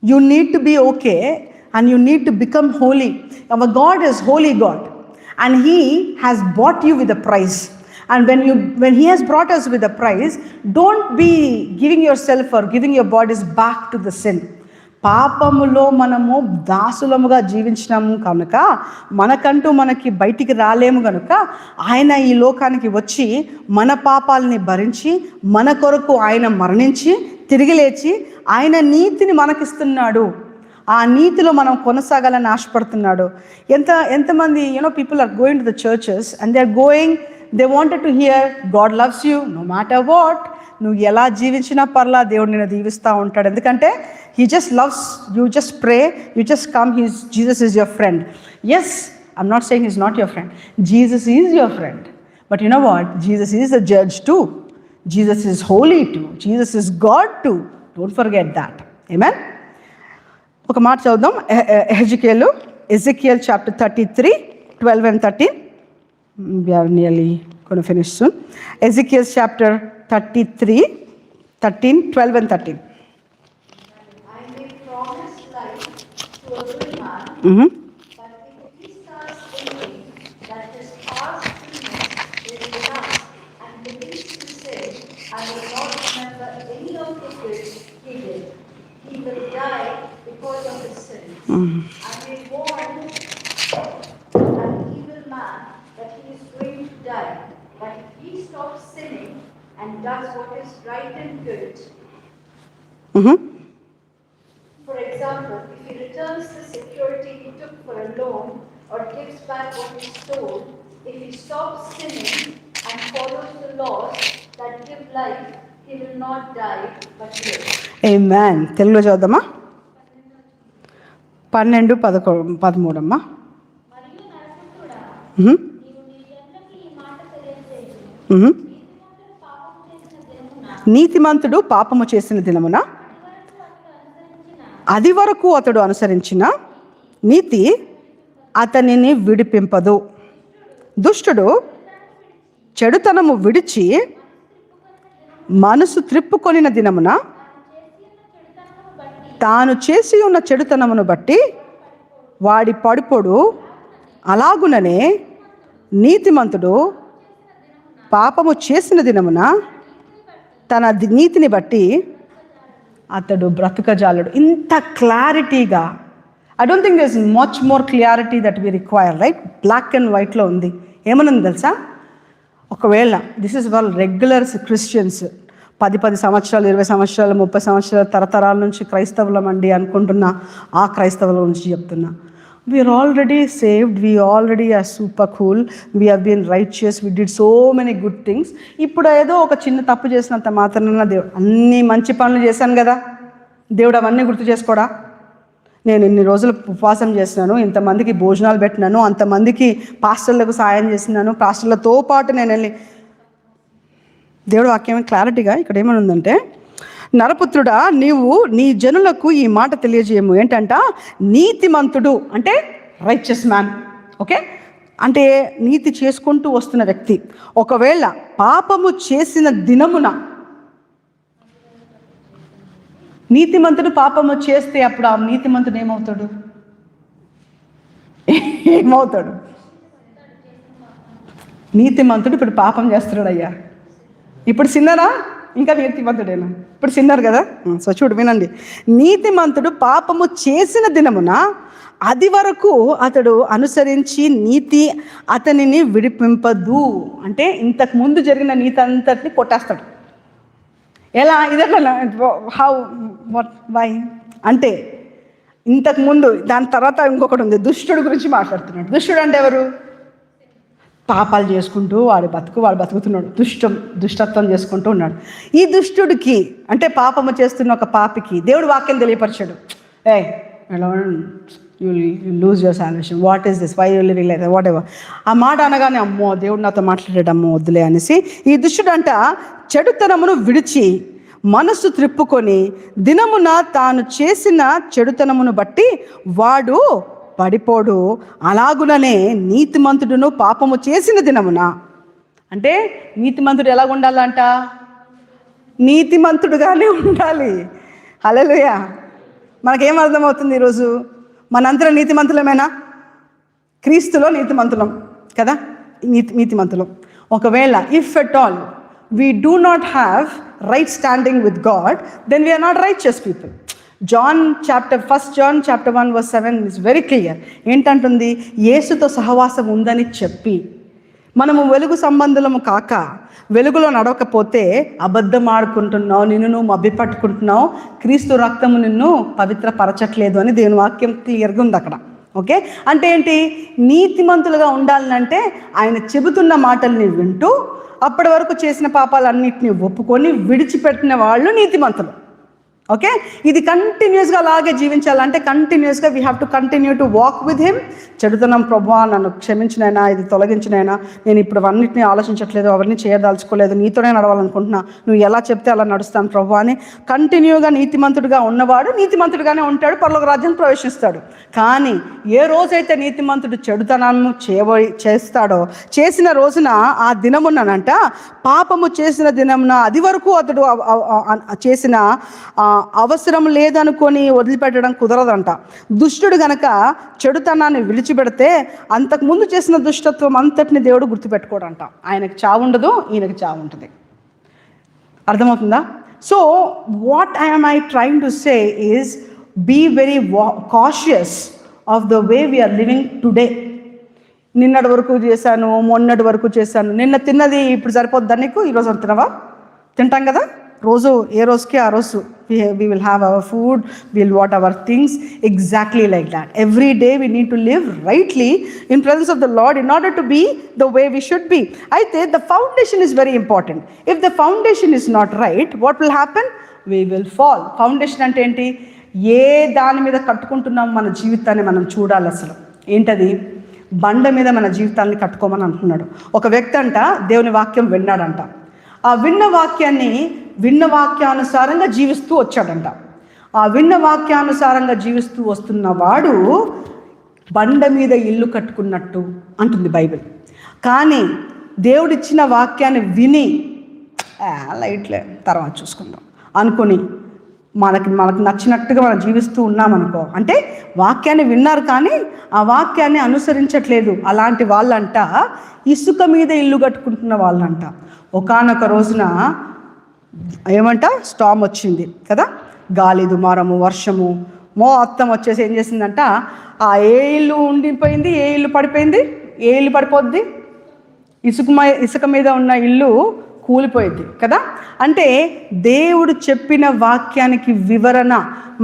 You need to be okay and you need to become holy. Our God is holy God and he has bought you with a price. And when he has brought us with a price, don't be giving yourself or giving your bodies back to the sin. పాపములో మనము దాసులముగా జీవించినాము కనుక, మనకంటూ మనకి బయటికి రాలేము కనుక, ఆయన ఈ లోకానికి వచ్చి మన పాపాలని భరించి మన కొరకు ఆయన మరణించి తిరిగి లేచి ఆయన నీతిని మనకిస్తున్నాడు. ఆ నీతిలో మనం కొనసాగాలని ఆశపడుతున్నాడు. ఎంతమంది people are going to the churches and they are going, they wanted to hear God loves you no matter what. నువ్వు ఎలా జీవించినా పర్లా, దేవుడు నిన్ను దీవిస్తూ ఉంటాడు. ఎందుకంటే he just loves you. Just pray, you just come. Jesus is your friend. Yes, I'm not saying he's not your friend. Jesus is your friend. But you know what? Jesus is a judge too. Jesus is holy too. Jesus is God too. Don't forget that. Amen. ఒక మాట చదువుదాం. Ezekiel chapter 33, 12 and 13. We are nearly going to finish soon. Ezekiel chapter 33, 13, 12 and 13.
I may promise life to every man, but if he starts thinking that his past sinfulness is enough and begins to say, I will not remember any of the good he did, he will die because of his sins. I may warn an evil man that he is going to die, but if he stops sinning and does what is right and good, for example, if he returns the security he took for a loan or gives back what he stole, if he stops sinning and follows the laws that give life, he will not die but live.
Amen. తెలుగులో చదువుదామా? 12, 13 అమ్మా.
మరియు నరపుత్రుడా, నీవు నీ జనులకు ఈ మాట తెలియజేయుము.
నీతిమంతుడు పాపము చేసిన దినమున అది వరకు అతడు అనుసరించిన నీతి అతనిని విడిపింపదు. దుష్టుడు చెడుతనము విడిచి మనసు త్రిప్పుకొనిన దినమున తాను చేసి ఉన్న చెడుతనమును బట్టి వాడి పడిపోడు. అలాగుననే నీతిమంతుడు పాపము చేసిన దినమున తన నీతిని బట్టి అతడు బ్రతుకజాలడు. ఇంత క్లారిటీగా, I don't think there is much more clarity that we require, right? Black and వైట్లో ఉంది. ఏమనుంది తెలుసా? ఒకవేళ దిస్ ఇస్ వాళ్ళు రెగ్యులర్ క్రిస్టియన్స్, 10 సంవత్సరాలు, 20 సంవత్సరాలు, 30 సంవత్సరాలు తరతరాల నుంచి క్రైస్తవులం అండి అనుకుంటున్నా ఆ క్రైస్తవుల గురించి చెప్తున్నా. We are already saved, we already are super cool, we have been righteous, we did so many good things. ఇప్పుడు ఏదో ఒక చిన్న తప్పు చేసినంత మాత్రాన దేవుడు అన్ని మంచి పనులు చేశాను కదా, దేవుడు అవన్నీ గుర్తు చేసుకోడా? నేను ఇన్ని రోజులు ఉపవాసం చేసినాను, ఇంతమందికి భోజనాలు పెట్టినాను, అంతమందికి పాస్టర్లకు సాయం చేసినాను, పాస్టర్లతో పాటు నేను వెళ్ళి, దేవుడు వాక్యం క్లారిటీగా ఇక్కడ ఏమని ఉందంటే, నరపుత్రుడా నీవు నీ జనులకు ఈ మాట తెలియజేయము. ఏంటంట? నీతిమంతుడు అంటే రైచియస్ మ్యాన్. ఓకే, అంటే నీతి చేసుకుంటూ వస్తున్న వ్యక్తి ఒకవేళ పాపము చేసిన దినమున, నీతిమంతుడు పాపము చేస్తే అప్పుడు ఆ నీతిమంతుడు ఏమవుతాడు? నీతిమంతుడు ఇప్పుడు పాపం చేస్తున్నాడు అయ్యా. ఇప్పుడు సిన్నరా? ఇంకా నీతిమంతుడేనా? ఇప్పుడు సిన్నారు కదా. సో చూడు, వినండి. నీతిమంతుడు పాపము చేసిన దినమున అది వరకు అతడు అనుసరించి నీతి అతనిని విడిపింపదు. అంటే ఇంతకు ముందు జరిగిన నీతి అంతటిని కొట్టేస్తాడు. ఎలా? ఇదట్లా హౌ వాట్ వై అంటే ఇంతకుముందు, దాని తర్వాత ఇంకొకటి ఉంది, దుష్టుడు గురించి మాట్లాడుతున్నాడు. దుష్టుడు అంటే ఎవరు? పాపాలు చేసుకుంటూ వాడు బతుకుతున్నాడు, దుష్టత్వం చేసుకుంటూ ఉన్నాడు. ఈ దుష్టుడికి అంటే పాపము చేస్తున్న ఒక పాపికి దేవుడు వాక్యం తెలియపరిచాడు. You lose your salvation, what is this, why you living like whatever. ఆ మాట అనగానే అమ్మో దేవుడు నాతో మాట్లాడాడమ్మో వద్దులే అనేసి ఈ దుష్టుడంట చెడుతనమును విడిచి మనసు త్రిప్పుకొని దినమున తాను చేసిన చెడుతనమును బట్టి వాడు పడిపోడు. అలాగుననే నీతిమంతుడును పాపము చేసిన దినమున, అంటే నీతిమంతుడు ఎలాగ ఉండాలంట? నీతిమంతుడుగానే ఉండాలి. హల్లెలూయా. మనకేం అర్థమవుతుంది ఈరోజు? మనందరం నీతిమంతులమేనా? క్రీస్తులో నీతిమంతులం కదా, నీతిమంతులం. ఒకవేళ if at all we do not have right standing with God, then we are not righteous people. First John chapter 1 verse 7 is very clear. ఏంటంటుంది? యేసుతో సహవాసం ఉందని చెప్పి మనము వెలుగు సంబంధులము కాక వెలుగులో నడవకపోతే అబద్ధం ఆడుకుంటున్నావు, నిన్ను నువ్వు మభ్యపట్టుకుంటున్నావు, క్రీస్తు రక్తము నిన్ను పవిత్రపరచట్లేదు అని దేవుని వాక్యం క్లియర్గా ఉంది అక్కడ. ఓకే, అంటే ఏంటి? నీతిమంతులుగా ఉండాలంటే ఆయన చెబుతున్న మాటల్ని వింటూ అప్పటి వరకు చేసిన పాపాలన్నింటినీ ఒప్పుకొని విడిచిపెట్టిన వాళ్ళు నీతిమంతులు. ఓకే, ఇది కంటిన్యూస్గా అలాగే జీవించాలంటే కంటిన్యూస్గా we have to continue to walk with him. చెడుతనం ప్రభువా నన్ను క్షమించినైనా, ఇది తొలగించినైనా, నేను ఇప్పుడు అవన్నిటిని ఆలోచించట్లేదు, అవన్నీ చేయదలుచుకోలేదు, నీతోనే నడవాలనుకుంటున్నా, నువ్వు ఎలా చెప్తే అలా నడుస్తాను ప్రభువా అని కంటిన్యూగా నీతిమంతుడిగా ఉన్నవాడు నీతిమంతుడిగానే ఉంటాడు, పరలోక రాజ్యాన్ని ప్రవేశిస్తాడు. కానీ ఏ రోజైతే నీతిమంతుడు చెడుతనాన్ని చేస్తాడో, చేసిన రోజున ఆ దినమునంట, పాపము చేసిన దినమున అది వరకు అతడు చేసిన అవసరం లేదనుకొని వదిలిపెట్టడం కుదరదంట. దుష్టుడు గనక చెడుతనాన్ని విడిచిపెడితే అంతకుముందు చేసిన దుష్టత్వం అంతటిని దేవుడు గుర్తుపెట్టుకోడంట. ఆయనకు చావుండదు, ఈయనకు చావు ఉంటుంది. అర్థమవుతుందా? So what I trying to say is be very cautious of the way we are living today. నిన్నటి వరకు చేశాను, మొన్నటి వరకు చేశాను, నిన్న తిన్నది ఇప్పుడు సరిపోద్దా నీకు, ఈరోజు తినవా? తింటాం కదా రోజు, ఏ రోజుకి ఆ రోజు we will have our food, we'll want our things exactly like that. Every day we need to live rightly in presence of the Lord in order to be the way we should be. Aithe the foundation is very important. If the foundation is not right, what will happen? We will fall. Foundation ante enti? ఏ దాని మీద కట్టుకుంటున్నాం మన జీవితాన్ని మనం చూడాలి. అసలు ఏంటది? బండ మీద మన జీవితాన్ని కట్టుకోమని అంటున్నాడు. ఒక వ్యక్తి అంట దేవుని వాక్యం విన్నాడంట. ఆ విన్న వాక్యానుసారంగా జీవిస్తూ వచ్చాడంట. ఆ విన్న వాక్యానుసారంగా జీవిస్తూ వస్తున్నవాడు బండ మీద ఇల్లు కట్టుకున్నట్టు అంటుంది బైబిల్. కానీ దేవుడిచ్చిన వాక్యాన్ని విని లైట్లే తర్వాత చూసుకుందాం అనుకుని మనకు నచ్చినట్టుగా మనం జీవిస్తూ ఉన్నామనుకో, అంటే వాక్యాన్ని విన్నారు కానీ ఆ వాక్యాన్ని అనుసరించట్లేదు, అలాంటి వాళ్ళంట ఇసుక మీద ఇల్లు కట్టుకుంటున్న వాళ్ళంట. ఒకానొక రోజున ఏమంట, స్టామ్ వచ్చింది కదా, గాలి దుమారము, వర్షము మొత్తం వచ్చేసి ఏం చేసిందంట, ఆ ఏ ఇల్లు ఉండిపోయింది, ఏ ఇల్లు పడిపోయింది, ఏ ఇల్లు పడిపోద్ది, ఇసుక మీద ఉన్న ఇల్లు కూలిపోయింది కదా. అంటే దేవుడు చెప్పిన వాక్యానికి వివరణ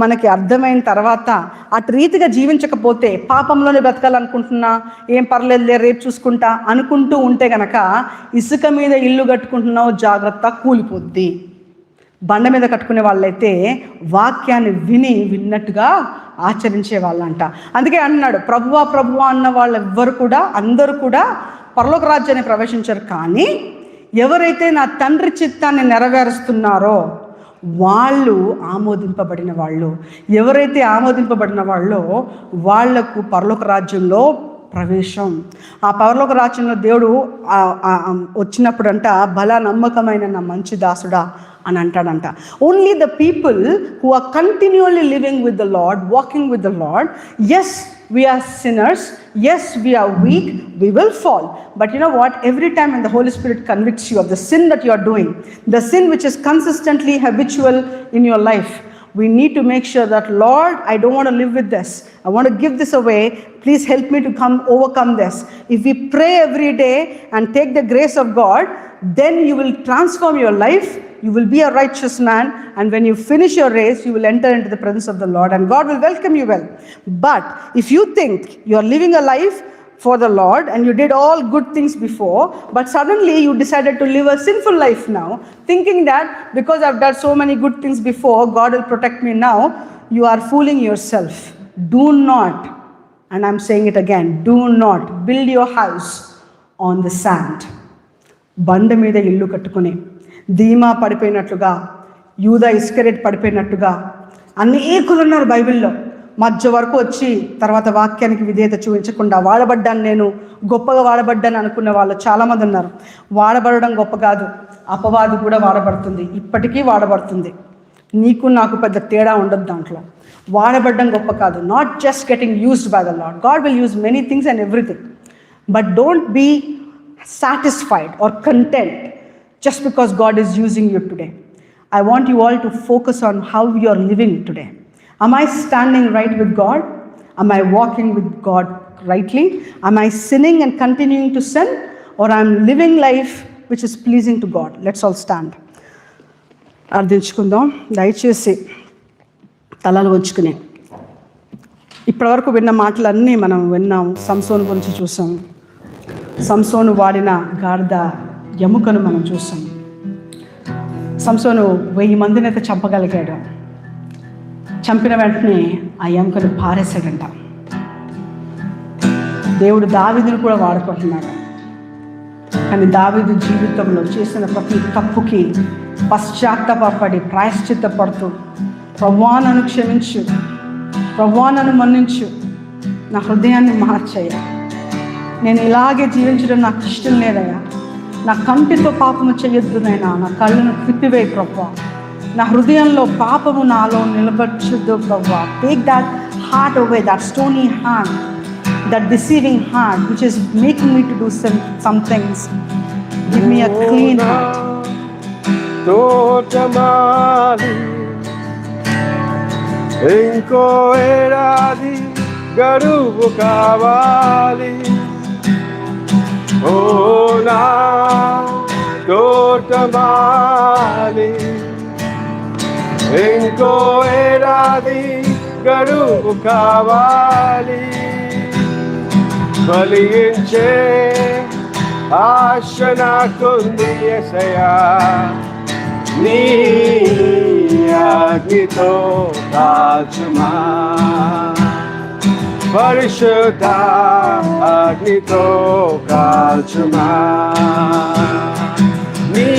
మనకి అర్థమైన తర్వాత అటు రీతిగా జీవించకపోతే, పాపంలోనే బ్రతకాలనుకుంటున్నా, ఏం పర్లేదులే రేపు చూసుకుంటా అనుకుంటూ ఉంటే గనక ఇసుక మీద ఇల్లు కట్టుకుంటున్నావు, జాగ్రత్త, కూలిపోద్ది. బండ మీద కట్టుకునే వాళ్ళైతే వాక్యాన్ని విన్నట్టుగా ఆచరించే వాళ్ళంట. అందుకే అంటున్నాడు, ప్రభువా ప్రభువా అన్న వాళ్ళు ఎవ్వరు కూడా, అందరూ కూడా పరలోక రాజ్యాన్ని ప్రవేశించరు, కానీ ఎవరైతే నా తండ్రి చిత్తాన్ని నెరవేరుస్తున్నారో వాళ్ళు ఆమోదింపబడిన వాళ్ళు. ఎవరైతే ఆమోదింపబడిన వాళ్ళో వాళ్లకు పరలోక రాజ్యంలో ప్రవేశం. ఆ పరలోక రాజ్యంలో దేవుడు వచ్చినప్పుడంట, బల నమ్మకమైన నా మంచి దాసుడా అని అంటాడంట. Only the people who are continuously living with the Lord, walking with the Lord. Yes, we are sinners, yes we are weak, we will fall, but you know what, every time when the Holy Spirit convicts you of the sin that you are doing, the sin which is consistently habitual in your life, we need to make sure that, Lord, I don't want to live with this, I want to give this away, please help me to overcome this. If we pray every day and take the grace of God, then you will transform your life, you will be a righteous man, and when you finish your race, you will enter into the presence of the Lord and God will welcome you well. But if you think you are living a life for the Lord and you did all good things before, but suddenly you decided to live a sinful life now, thinking that because I've done so many good things before, God will protect me now, you are fooling yourself. Do not, and I'm saying it again, do not build your house on the sand. బండ మీద ఇల్లు కట్టుకుని ధీమా పడిపోయినట్లుగా, యూదా ఇస్కరేట్ పడిపోయినట్టుగా అనేకులు ఉన్నారు బైబిల్లో. మధ్య వరకు వచ్చి తర్వాత వాక్యానికి విధేయత చూపించకుండా వాడబడ్డాను, నేను గొప్పగా వాడబడ్డాను అనుకున్న వాళ్ళు చాలామంది ఉన్నారు. వాడబడడం గొప్ప కాదు, అపవాది కూడా వాడబడుతుంది, ఇప్పటికీ వాడబడుతుంది. నీకు నాకు పెద్ద తేడా ఉండదు దాంట్లో. వాడబడ్డం గొప్ప కాదు. Not just getting used by the Lord. God will use many things and everything, but don't be satisfied or content just because God is using you today. I want you all to focus on how you are living today. Am I standing right with God? Am I walking with God rightly? Am I sinning and continuing to sin? Or I'm living life which is pleasing to God? Let's all stand. అర్థించుకుందాం. దయచేసి తలలు వంచుకుని, ఇప్పటివరకు విన్న మాటలన్నీ మనం విన్నాం. సంసోను గురించి చూసాం. సంసోను వాడిన గాడిద ఎముకను మనం చూసాం. సంసోను 1000 మందిని అయితే చంపగలిగాడు. చంపిన వెంటనే ఆ ఎముకను పారేశాడంట. దేవుడు దావీదును కూడా వాడుకుంటున్నాడు. కానీ దావీదు జీవితంలో చేసిన ప్రతి తప్పుకి పశ్చాత్తాపడి ప్రాయశ్చిత్తపడుతూ, ప్రభువా నన్ను క్షమించు, ప్రభువా నన్ను మన్నించు, నా హృదయాన్ని మార్చయ్యా, నేను ఇలాగే జీవించడం నాకు ఇష్టం లేదయ్యా, నా కంటితో పాపము చేయొద్దునైనా, నా కళ్ళను తిప్పివేయి ప్రభువా, నా హృదయంలో పాపము నాలో నిలబెట్టొద్దు ప్రభువా. Take that heart away, that stony heart, that deceiving heart which is making me to do some things. Give me a clean heart.
తోటమాలి ఇంకో ఏడాది గడువు కావాలి. ఓ నా తోటమాలి ఇంకో ఏడాది గడువు కావాలి. ఫలించే ఆశ నాకుంది యేసయ్యా, నీ అగ్నితో కాల్చుమా, పరిశుద్ధ అగ్నితో కాల్చుమా, నీ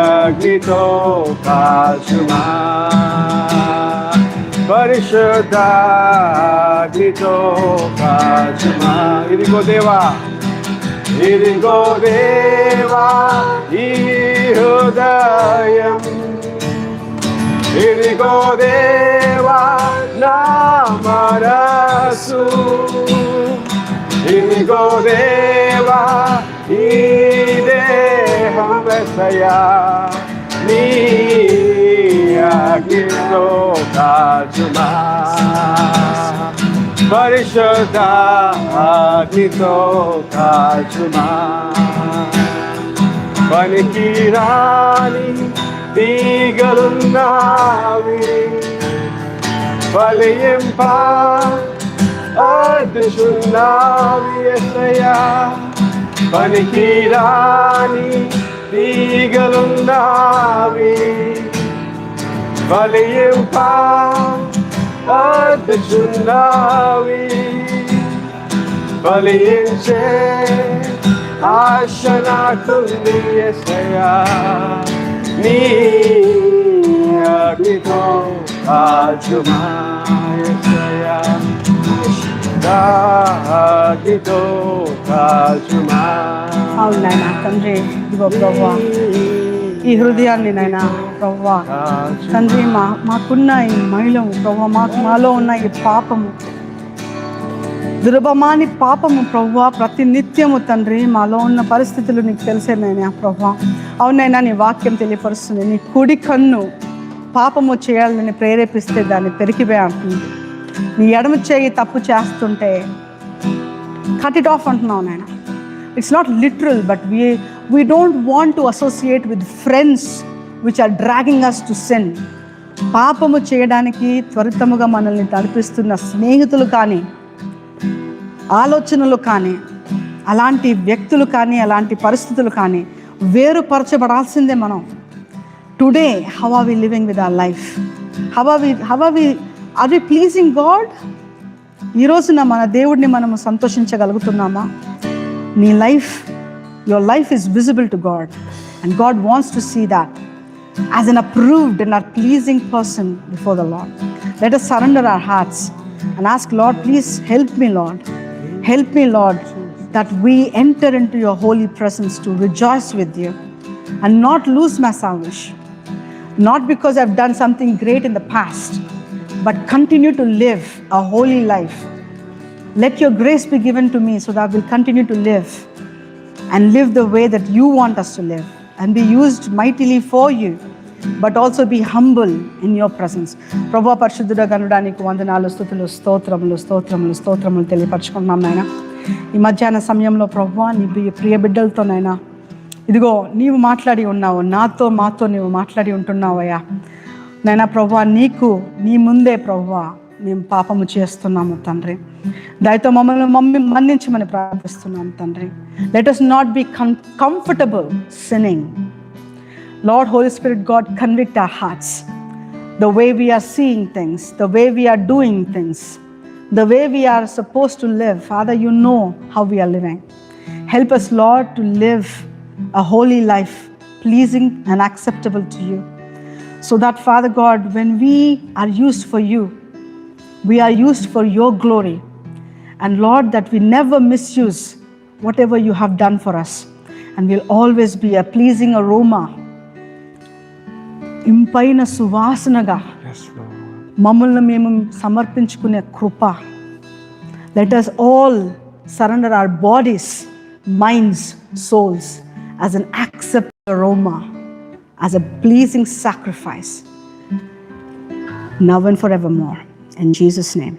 అగ్నితో కాల్చుమా, పరిశుద్ధ అగ్నితో కాల్చుమా. ఇదిగో దేవా, ఇదిగో దేవా ఈ హృదయం, ఇదిగో దేవా నా మనసు, ఇదిగో దేవా ఈ దేహం యేసయ్యా, నీ అగ్నితో కాల్చుమా, పరిశుద్ధ అగ్నితో కాల్చుమా. పనికి రాని తీగలున్నావి, ఫలింప అడ్డుచున్నావి యేసయ్యా, పనికి రాని తీగలున్నావి, ఫలింప అడ్డుచున్నావి. ఫలించే ఆశ నాకుంది యేసయ్యా, నీ అగ్నితో కాల్చుమా యేసయ్యా, అగ్నితో కాల్చుమా.
అవును నాయన తండ్రి, ఇదిగో ప్రభువా ఈ హృదయాన్ని నాయన ప్రభువా తండ్రి, మాకున్న ఈ మైలము ప్రభువా, మాలో ఉన్న ఈ పాపము, దుర్భమాని పాపము ప్రభువా, ప్రతి నిత్యము తండ్రి మాలో ఉన్న పరిస్థితులు నీకు తెలిసేనైనా ప్రభువా. అవునైనా నీ వాక్యం తెలియపరుస్తుంది, నీ కుడి కన్ను పాపము చేయాలని ప్రేరేపిస్తే దాన్ని పెరికివే అంటుంది. నీ ఎడమ చేయి తప్పు చేస్తుంటే కట్ ఇట్ ఆఫ్ అంటున్నావు నాయన. It's not literal, but we don't want to associate with friends which are dragging us to sin. పాపము చేయడానికి త్వరితముగా మనల్ని నడిపిస్తున్న స్నేహితులు కానీ, ఆలోచనలు కానీ, అలాంటి వ్యక్తులు కానీ, అలాంటి పరిస్థితులు కానీ వేరుపరచబడాల్సిందే మనం. Today how are we living with our life? Are we pleasing God? ఈ రోజున మన దేవుడిని మనము సంతోషించగలుగుతున్నామా? నీ life, your life is visible to God, and God wants to see that as an approved and a pleasing person before the Lord. Let us surrender our hearts and ask, Lord, please help me, Lord. Help me, Lord, that we enter into your holy presence to rejoice with you and not lose my salvation. Not because I've done something great in the past, but continue to live a holy life. Let your grace be given to me so that I will continue to live and live the way that you want us to live and be used mightily for you, but also be humble in your presence. ప్రభువా పరిశుద్ధుడా గనుడా నీకు వందనాలు, స్తుతులు, స్తోత్రములు స్తోత్రములు స్తోత్రములు తెలియపరచుకుంటున్నాం నాయన. ఈ మధ్యాహ్న సమయంలో ప్రభువా నీ ప్రియ బిడ్డలతోనైనా ఇదిగో నీవు మాట్లాడి ఉన్నావు, నాతో మాతో నీవు మాట్లాడి ఉంటున్నావయ్యా నైనా. ప్రభువా నీకు నీ ముందే ప్రభువా మేము పాపము చేస్తున్నాము తండ్రి, దయతో మమ్మల్ని మన్నించమని ప్రార్థిస్తున్నాం తండ్రి. Let us not be comfortable sinning. Lord, Holy Spirit, God, convict our hearts. the way we are seeing things, the way we are doing things, the way we are supposed to live. Father, you know how we are living. Help us, Lord, to live a holy life, pleasing and acceptable to you. So that, Father God, when we are used for you, we are used for your glory. And Lord, that we never misuse whatever you have done for us. And we'll always be a pleasing aroma. ఇంపైన సువాసనగా
Yes, Lord.
మమ్మల్ని మేము సమర్పించుకునే కృప. Let us all surrender our bodies, minds, souls as an acceptable aroma, as a pleasing sacrifice, now and forevermore. In Jesus' name.